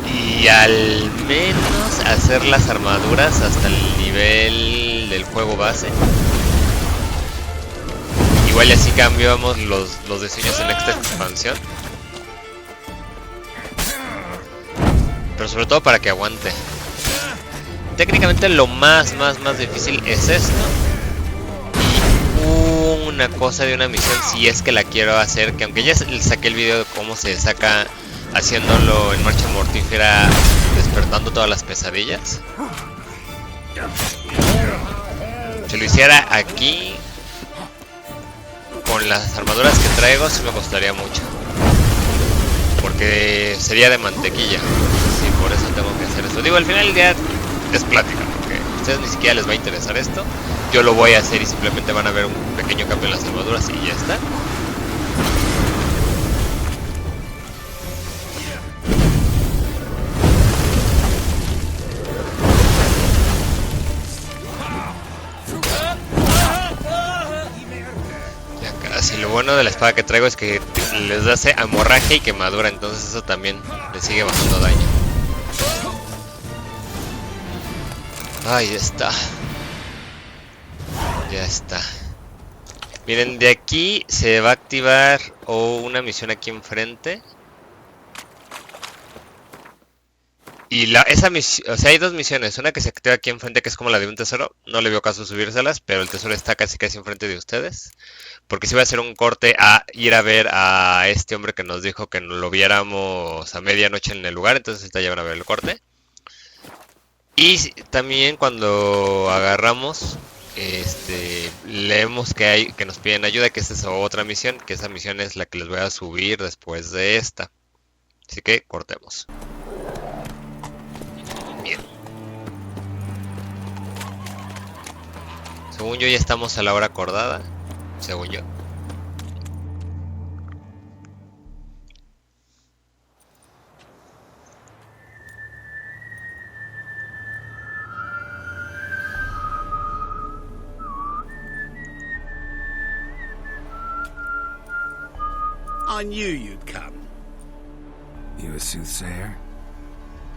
Y al menos hacer las armaduras hasta el nivel del juego base. Igual y así cambiamos los diseños en esta expansión. Pero sobre todo para que aguante. Técnicamente lo más difícil es esto. Y una cosa de una misión, si es que la quiero hacer, que aunque ya saqué el video de cómo se saca haciéndolo en Marcha Mortífera, despertando todas las pesadillas. Si lo hiciera aquí con las armaduras que traigo, sí me costaría mucho, porque sería de mantequilla. Sí, por eso tengo que hacer esto. Digo, al final del día es plática, porque a ustedes ni siquiera les va a interesar esto. Yo lo voy a hacer y simplemente van a ver un pequeño cambio en las armaduras y ya está. Y lo bueno de la espada que traigo es que les hace hemorragia y quemadura, entonces eso también le sigue bajando daño. Ay, ya está. Ya está. Miren, de aquí se va a activar una misión aquí enfrente. Y esa misión, o sea, hay dos misiones. Una que se activa aquí enfrente, que es como la de un tesoro. No le veo caso subírselas, pero el tesoro está casi enfrente de ustedes. Porque si va a hacer un corte a ir a ver a este hombre que nos dijo que lo viéramos a medianoche en el lugar. Entonces está ya van a ver el corte. Y también cuando agarramos, leemos que nos piden ayuda, que esta es otra misión. Que esa misión es la que les voy a subir después de esta. Así que cortemos. Bien. Según yo ya estamos a la hora acordada. Según yo. I knew you'd come. You a soothsayer?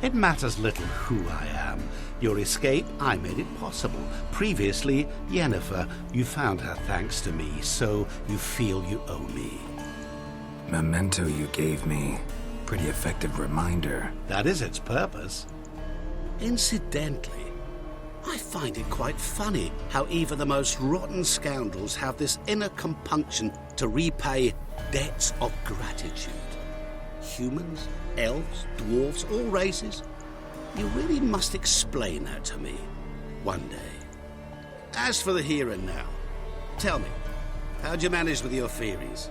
It matters little who I am. Your escape, I made it possible. Previously, Yennefer, you found her thanks to me, so you feel you owe me. Memento you gave me. Pretty effective reminder. That is its purpose. Incidentally, I find it quite funny how even the most rotten scoundrels have this inner compunction to repay debts of gratitude. Humans, elves, dwarves, all races. You really must explain that to me one day. As for the here and now, tell me, how'd you manage with your theories?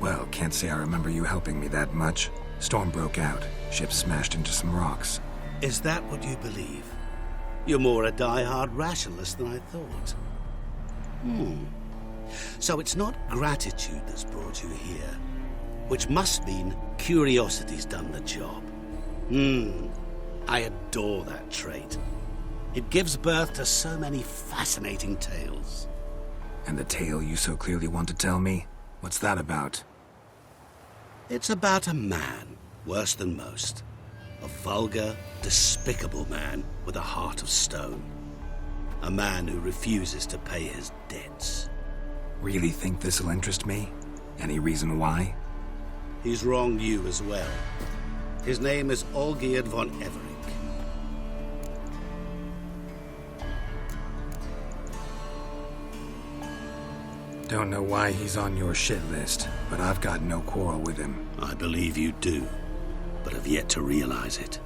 Well, can't say I remember you helping me that much. Storm broke out. Ship smashed into some rocks. Is that what you believe? You're more a die-hard rationalist than I thought. So it's not gratitude that's brought you here, which must mean curiosity's done the job. I adore that trait. It gives birth to so many fascinating tales. And the tale you so clearly want to tell me? What's that about? It's about a man, worse than most. A vulgar, despicable man with a heart of stone. A man who refuses to pay his debts. Really think this'll interest me? Any reason why? He's wronged you as well. His name is Olgierd von Everec. Don't know why he's on your shit list, but I've got no quarrel with him. I believe you do, but have yet to realize it.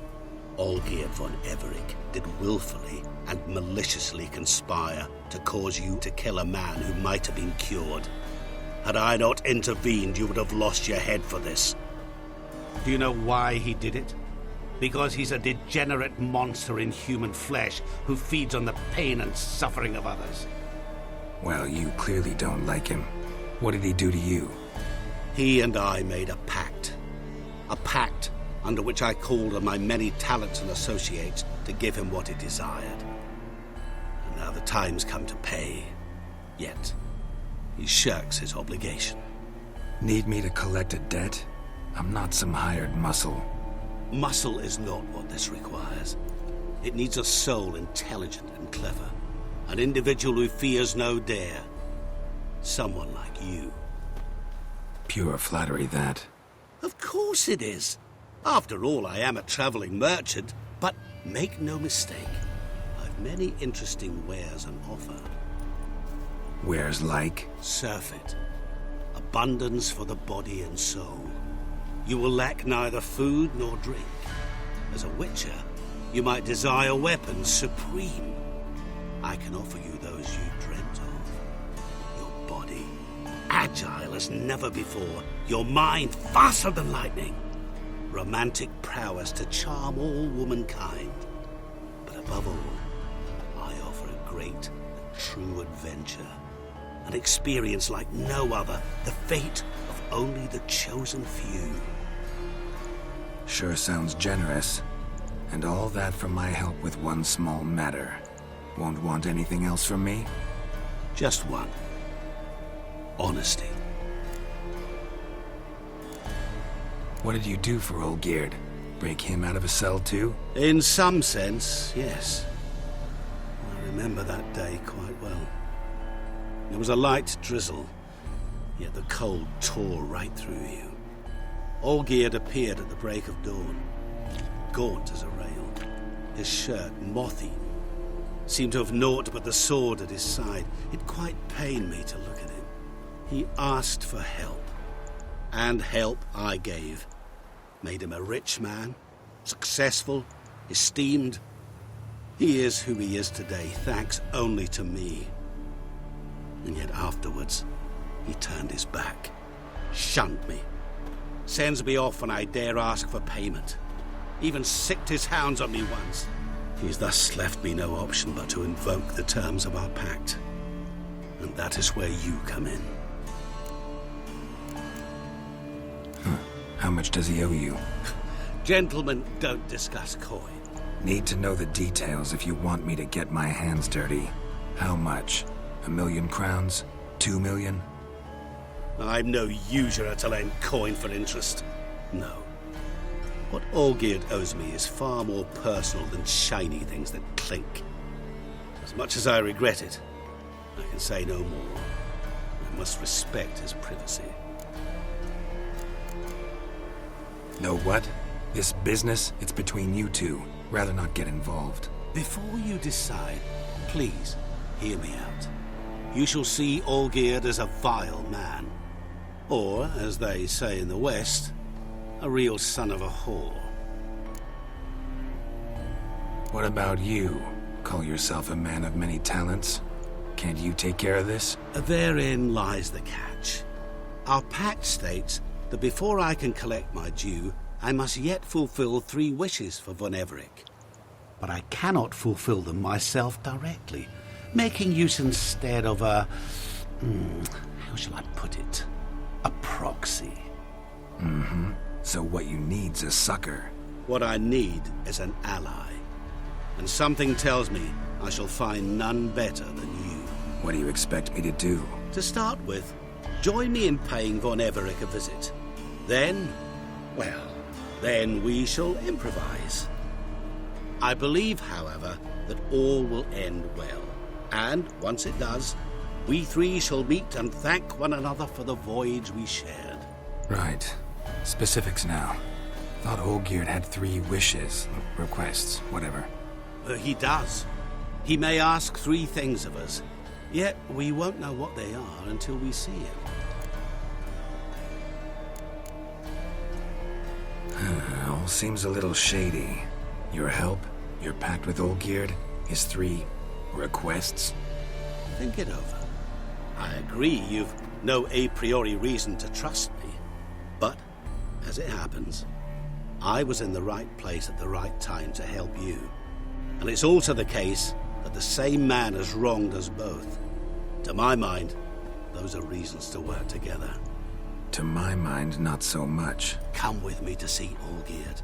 Olgierd von Everec did willfully and maliciously conspire to cause you to kill a man who might have been cured. Had I not intervened, you would have lost your head for this. Do you know why he did it? Because he's a degenerate monster in human flesh who feeds on the pain and suffering of others. Well, you clearly don't like him. What did he do to you? He and I made a pact. A pact under which I called on my many talents and associates to give him what he desired. And now the time's come to pay. Yet, he shirks his obligation. Need me to collect a debt? I'm not some hired muscle. Muscle is not what this requires. It needs a soul intelligent and clever. An individual who fears no dare. Someone like you. Pure flattery, that. Of course it is. After all, I am a traveling merchant. But make no mistake, I've many interesting wares on offer. Wares like? Surfeit. Abundance for the body and soul. You will lack neither food nor drink. As a witcher, you might desire weapons supreme. I can offer you those you dreamt of. Your body, agile as never before. Your mind, faster than lightning. Romantic prowess to charm all womankind. But above all, I offer a great and true adventure. An experience like no other. The fate of only the chosen few. Sure sounds generous. And all that for my help with one small matter. Won't want anything else from me? Just one. Honesty. What did you do for old Geard? Break him out of a cell too? In some sense, yes. I remember that day quite well. There was a light drizzle, yet the cold tore right through you. Olgierd appeared at the break of dawn, gaunt as a rail, his shirt moth-eaten. Seemed to have naught but the sword at his side. It quite pained me to look at him. He asked for help, and help I gave. Made him a rich man, successful, esteemed. He is who he is today, thanks only to me. And yet afterwards, he turned his back, shunned me, sends me off when I dare ask for payment, even sicked his hounds on me once. He's thus left me no option but to invoke the terms of our pact. And that is where you come in. How much does he owe you? Gentlemen don't discuss coin. Need to know the details if you want me to get my hands dirty. How much? 1 million crowns? 2 million? I'm no usurer to lend coin for interest. No. What Olgierd owes me is far more personal than shiny things that clink. As much as I regret it, I can say no more. I must respect his privacy. Know what? This business, it's between you two. Rather not get involved. Before you decide, please hear me out. You shall see Olgierd as a vile man. Or, as they say in the West, a real son of a whore. What about you? Call yourself a man of many talents? Can't you take care of this? Therein lies the catch. Our pact states that before I can collect my due, I must yet fulfill 3 wishes for Von Everec. But I cannot fulfill them myself directly, making use instead of a... how shall I put it? A proxy. Mm-hmm. So what you need's a sucker. What I need is an ally. And something tells me I shall find none better than you. What do you expect me to do? To start with, join me in paying Von Everec a visit. Then, well, then we shall improvise. I believe, however, that all will end well. And, once it does, we 3 shall meet and thank one another for the voyage we shared. Right. Specifics now. Thought Olgierd had 3 wishes, requests, whatever. He does. He may ask 3 things of us, yet we won't know what they are until we see him. All seems a little shady. Your help, your pact with Olgierd, his 3 requests? Think it over. I agree you've no a priori reason to trust me, but, as it happens, I was in the right place at the right time to help you. And it's also the case that the same man has wronged us both. To my mind, those are reasons to work together. To my mind, not so much. Come with me to see Olgierd.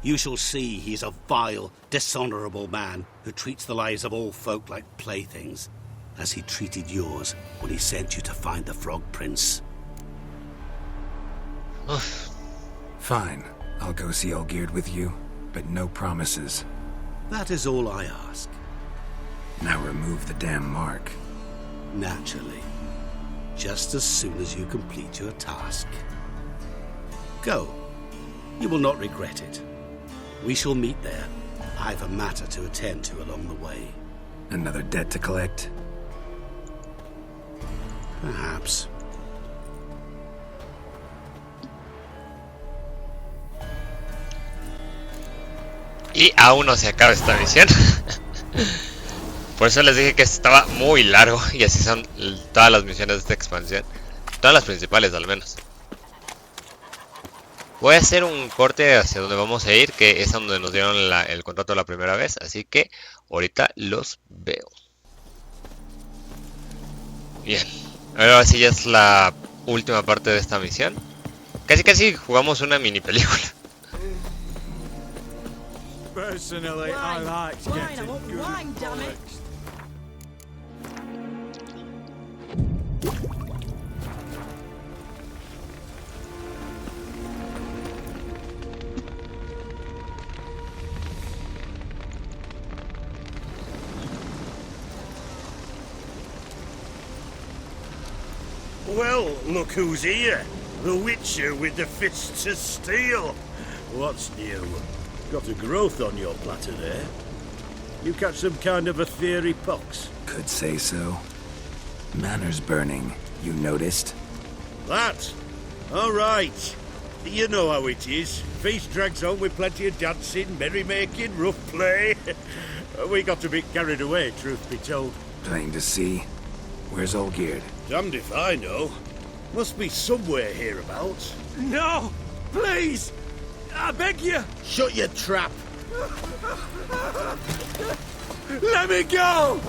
You shall see he's a vile, dishonorable man who treats the lives of all folk like playthings, as he treated yours when he sent you to find the Frog Prince. Fine. I'll go see Olgierd with you, but no promises. That is all I ask. Now remove the damn mark. Naturally. Just as soon as you complete your task. Go. You will not regret it. We shall meet there. I've a matter to attend to along the way. Another debt to collect? Perhaps. Y aún no se acaba esta misión. Por eso les dije que estaba muy largo. Y así son todas las misiones de esta expansión. Todas las principales al menos. Voy a hacer un corte hacia donde vamos a ir, que es donde nos dieron el contrato la primera vez. Así que ahorita los veo. Bien. Ahora sí ya es la última parte de esta misión. Casi jugamos una mini película. Personally, I like getting good damn Well, look who's here. The Witcher with the fists of steel. What's new? Got a growth on your platter there. You catch some kind of a theory pox? Could say so. Manners burning, you noticed? That? All right. You know how it is. Feast drags on with plenty of dancing, merrymaking, rough play. We got a bit carried away, truth be told. Plain to see. Where's Olgierd? Damned if I know. Must be somewhere hereabouts. No! Please! I beg you! Shut your trap! Let me go!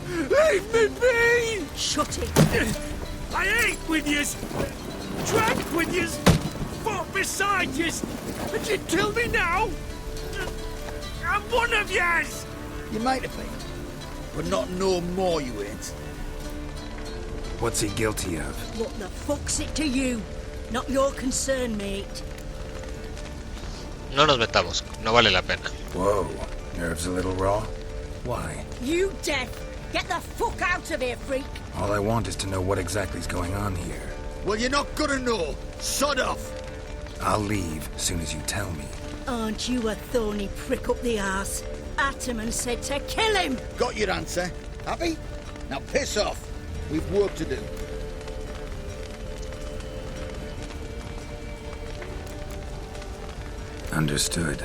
Leave me be! Shut it! I ate with yous! Drank with yous! Fought beside yous! And you kill me now? I'm one of yous! You might have been, but not no more you ain't. What's he guilty of? What the fuck's it to you? Not your concern, mate. No nos metamos, no vale la pena. Whoa, nerves a little raw? Why? You deaf! Get the fuck out of here, freak! All I want is to know what exactly is going on here. Well, you're not gonna know. Sod off! I'll leave as soon as you tell me. Aren't you a thorny prick up the arse? Ataman said to kill him! Got your answer. Happy? Now piss off. We've work to do. Understood.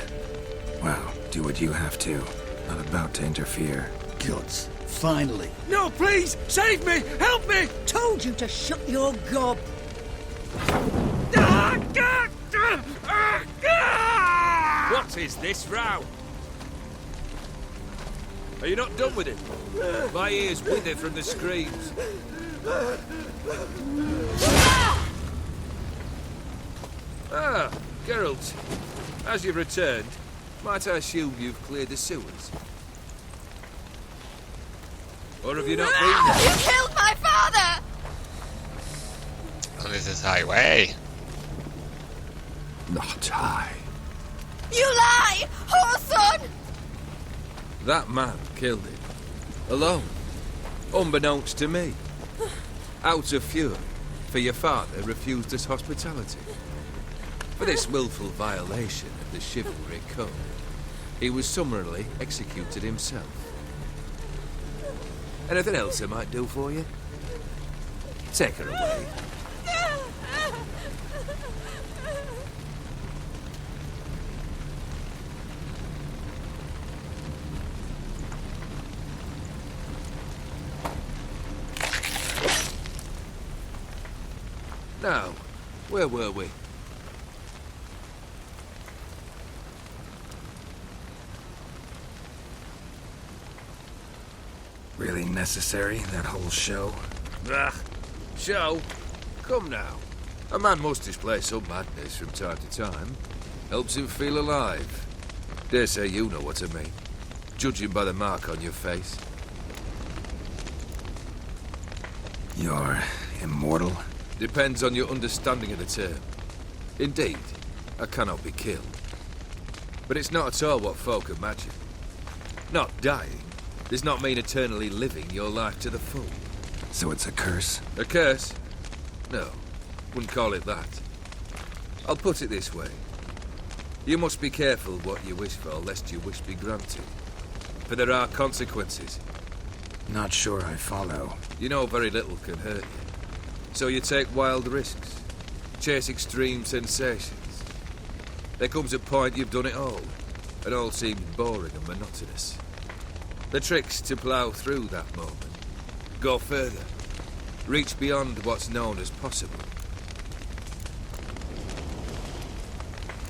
Well, do what you have to. Not about to interfere. Guts. Finally. No, please! Save me! Help me! Told you to shut your gob. What is this row? Are you not done with it? My ears wither from the screams. Ah, Geralt. As you've returned, might I assume you've cleared the sewers? Or have you not been there? You killed my father! Oh, this is highway. Not I. You lie! Whoreson! That man killed him. Alone. Unbeknownst to me. Out of fury, for your father refused us hospitality. For this willful violation of the chivalry code, he was summarily executed himself. Anything else I might do for you? Take her away. Now, where were we? Really necessary, that whole show? Ah, show? Come now. A man must display some madness from time to time. Helps him feel alive. Dare say you know what I mean. Judging by the mark on your face. You're immortal? Depends on your understanding of the term. Indeed, I cannot be killed. But it's not at all what folk imagine. Not dying does not mean eternally living your life to the full. So it's a curse? A curse? No, wouldn't call it that. I'll put it this way. You must be careful what you wish for, lest your wish be granted. For there are consequences. Not sure I follow. You know very little can hurt you. So you take wild risks. Chase extreme sensations. There comes a point you've done it all. And all seems boring and monotonous. The trick's to plough through that moment. Go further. Reach beyond what's known as possible.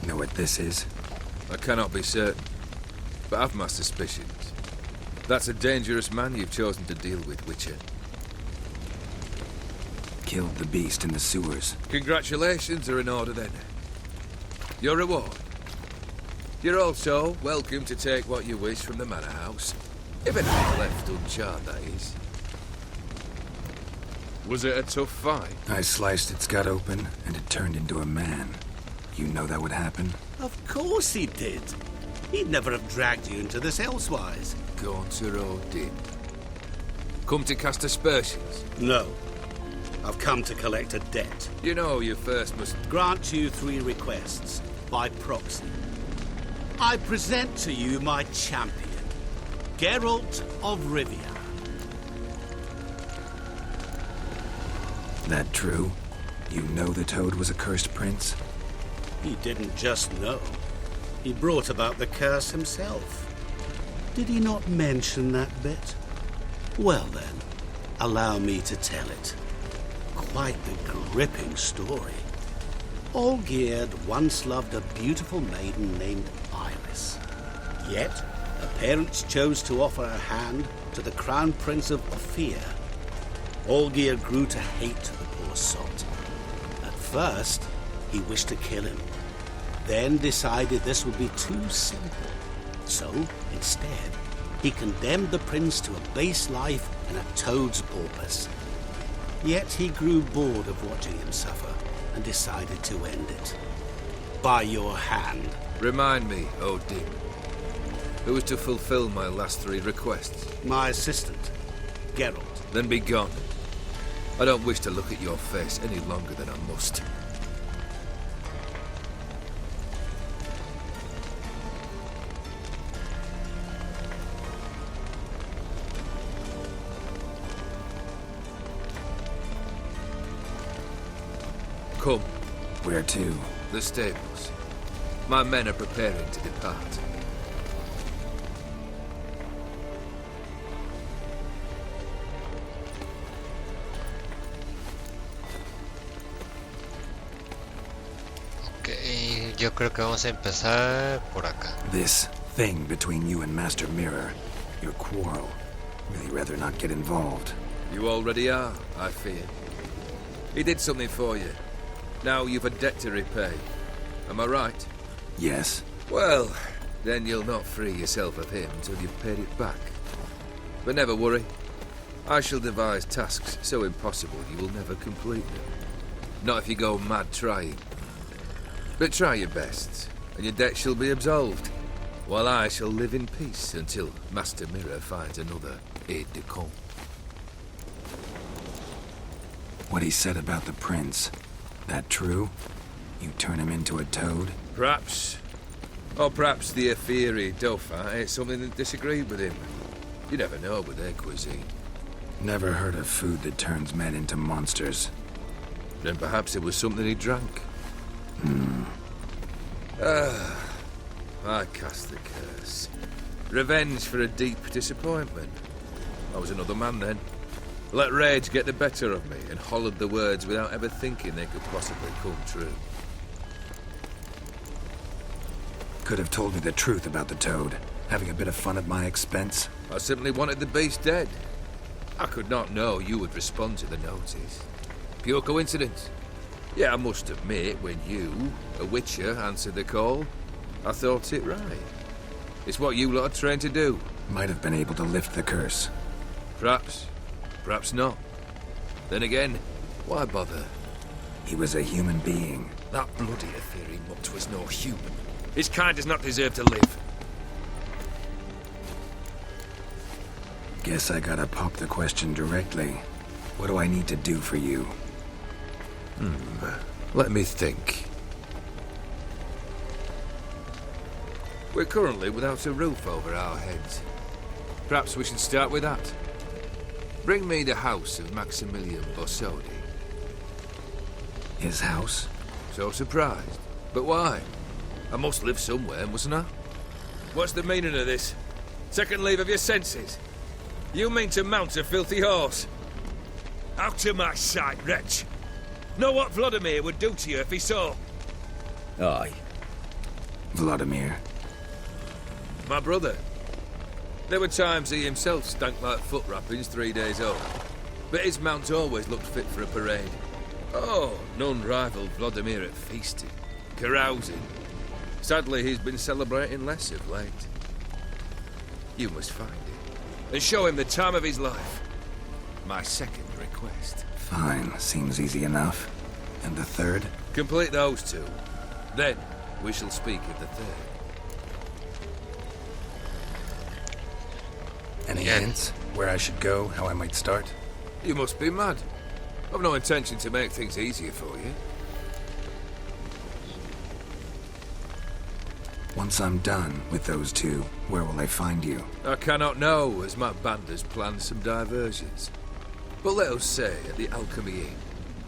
Know what this is? I cannot be certain, but I've my suspicions. That's a dangerous man you've chosen to deal with, Witcher. Killed the beast in the sewers. Congratulations are in order then. Your reward. You're also welcome to take what you wish from the manor house. If anything left uncharred, that is. Was it a tough fight? I sliced its gut open, and it turned into a man. You know that would happen? Of course he did. He'd never have dragged you into this elsewise. Gauntero did. Come to cast aspersions? No. I've come to collect a debt. You know you first must... Grant you 3 requests, by proxy. I present to you my champion, Geralt of Rivia. That true? You know the Toad was a cursed prince? He didn't just know. He brought about the curse himself. Did he not mention that bit? Well then, allow me to tell it. Quite the gripping story. Olgierd once loved a beautiful maiden named Iris. Yet, her parents chose to offer her hand to the Crown Prince of Ophir. Olgierd grew to hate the poor sot. At first, he wished to kill him, then decided this would be too simple. So, instead, he condemned the prince to a base life and a toad's paupers. Yet he grew bored of watching him suffer and decided to end it. By your hand. Remind me, Odin. Who was to fulfill my last 3 requests? My assistant, Geralt. Then be gone. I don't wish to look at your face any longer than I must. Come. Where to? The stables. My men are preparing to depart. Yo creo que vamos a empezar por acá. This thing between you and Master Mirror, your quarrel. Really rather not get involved. You already are, I fear. He did something for you. Now you've a debt to repay. Am I right? Yes. Well, then you'll not free yourself of him until you've paid it back. But never worry. I shall devise tasks so impossible you will never complete them. Not if you go mad trying. But try your best, and your debt shall be absolved, while I shall live in peace until Master Mirror finds another aide-de-camp. What he said about the prince, that true? You turn him into a toad? Perhaps. Or perhaps the Ephiri Dauphin ate something that disagreed with him. You never know with their cuisine. Never heard of food that turns men into monsters. Then perhaps it was something he drank. I cast the curse. Revenge for a deep disappointment. I was another man then. Let rage get the better of me and hollered the words without ever thinking they could possibly come true. Could have told me the truth about the toad, having a bit of fun at my expense. I simply wanted the beast dead. I could not know you would respond to the notice. Pure coincidence. Yeah, I must admit, when you, a witcher, answered the call, I thought it right. It's what you lot are trained to do. Might have been able to lift the curse. Perhaps. Perhaps not. Then again, why bother? He was a human being. That bloody ethereal mutt was no human. His kind does not deserve to live. Guess I gotta pop the question directly. What do I need to do for you? Let me think. We're currently without a roof over our heads. Perhaps we should start with that. Bring me the house of Maximilian Bossodi. His house? So surprised. But why? I must live somewhere, mustn't I? What's the meaning of this? Second leave of your senses? You mean to mount a filthy horse? Out of my sight, wretch! Know what Vladimir would do to you if he saw? Aye. Vladimir. My brother. There were times he himself stank like foot wrappings 3 days old. But his mount always looked fit for a parade. Oh, none rivaled Vladimir at feasting, carousing. Sadly, he's been celebrating less of late. You must find him and show him the time of his life. My second request. Fine, seems easy enough. And the third? Complete those two. Then, we shall speak of the third. Any hints? Where I should go, how I might start? You must be mad. I've no intention to make things easier for you. Once I'm done with those two, where will I find you? I cannot know, as my band has planned some diversions. But let us say at the Alchemy Inn,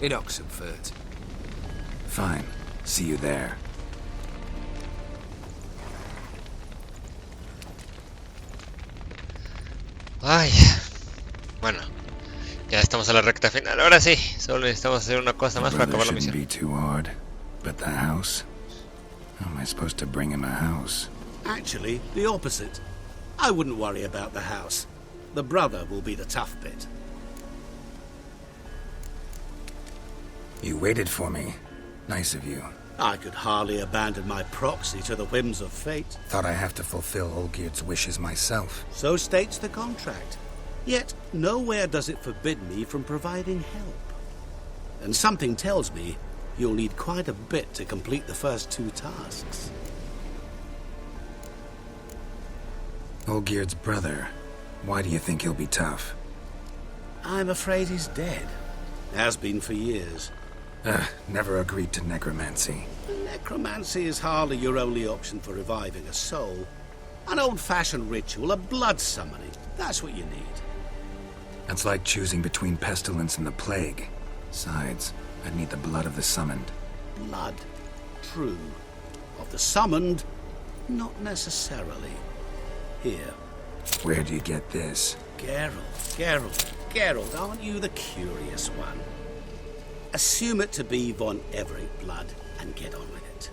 in Oxenfurt. Fine. See you there. Ay, bueno, ya estamos a la recta final. Ahora sí, solo necesitamos hacer una cosa más para acabar la misión. Be too hard, but the house. How am I supposed to bring him a house? Actually, the opposite. I wouldn't worry about the house. The brother will be the tough bit. You waited for me. Nice of you. I could hardly abandon my proxy to the whims of fate. Thought I have to fulfill Olgierd's wishes myself. So states the contract. Yet, nowhere does it forbid me from providing help. And something tells me you'll need quite a bit to complete the first two tasks. Olgierd's brother. Why do you think he'll be tough? I'm afraid he's dead. Has been for years. Never agreed to necromancy. Necromancy is hardly your only option for reviving a soul. An old-fashioned ritual, a blood summoning. That's what you need. That's like choosing between pestilence and the plague. Besides, I'd need the blood of the summoned. Blood. True. Of the summoned, not necessarily. Here. Where do you get this? Geralt, aren't you the curious one? Assume it to be von Everett blood and get on with it.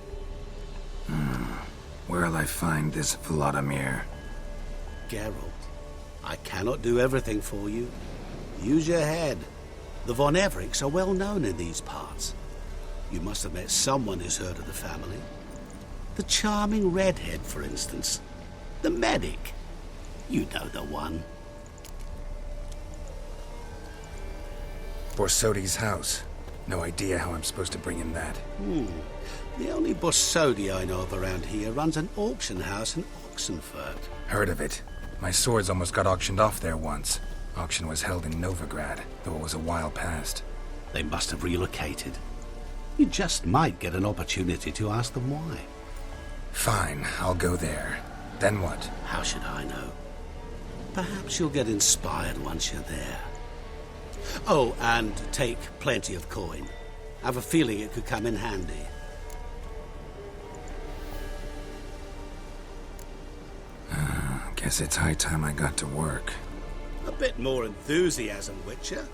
Where'll I find this Vladimir? Geralt, I cannot do everything for you. Use your head. The von Evericks are well known in these parts. You must have met someone who's heard of the family. The charming redhead, for instance. The medic. You know the one. Borsodi's house. No idea how I'm supposed to bring him that. The only Borsodi I know of around here runs an auction house in Oxenfurt. Heard of it. My swords almost got auctioned off there once. Auction was held in Novigrad, though it was a while past. They must have relocated. You just might get an opportunity to ask them why. Fine, I'll go there. Then what? How should I know? Perhaps you'll get inspired once you're there. Oh, and take plenty of coin. I have a feeling it could come in handy. Guess it's high time I got to work. A bit more enthusiasm, Witcher.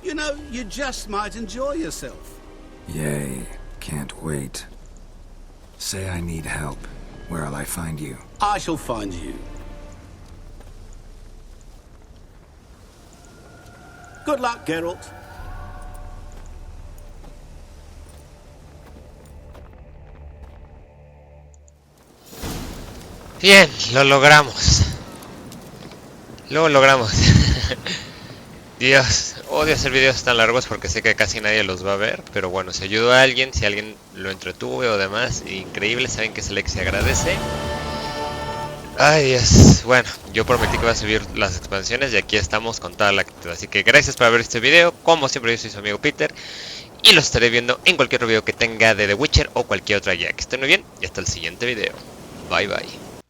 You know, you just might enjoy yourself. Yay, can't wait. Say I need help. Where'll I find you? I shall find you. Good luck, Geralt. Bien, lo logramos. Lo logramos. Dios, odio hacer videos tan largos porque sé que casi nadie los va a ver. Pero bueno, si ayudó a alguien, si alguien lo entretuve o demás, increíble, saben que ese like se agradece. Ay Dios, bueno, yo prometí que iba a subir las expansiones y aquí estamos con toda la actitud. Así que gracias por ver este video, como siempre yo soy su amigo Peter. Y los estaré viendo en cualquier video que tenga de The Witcher o cualquier otra guía. Que estén muy bien y hasta el siguiente video. Bye bye.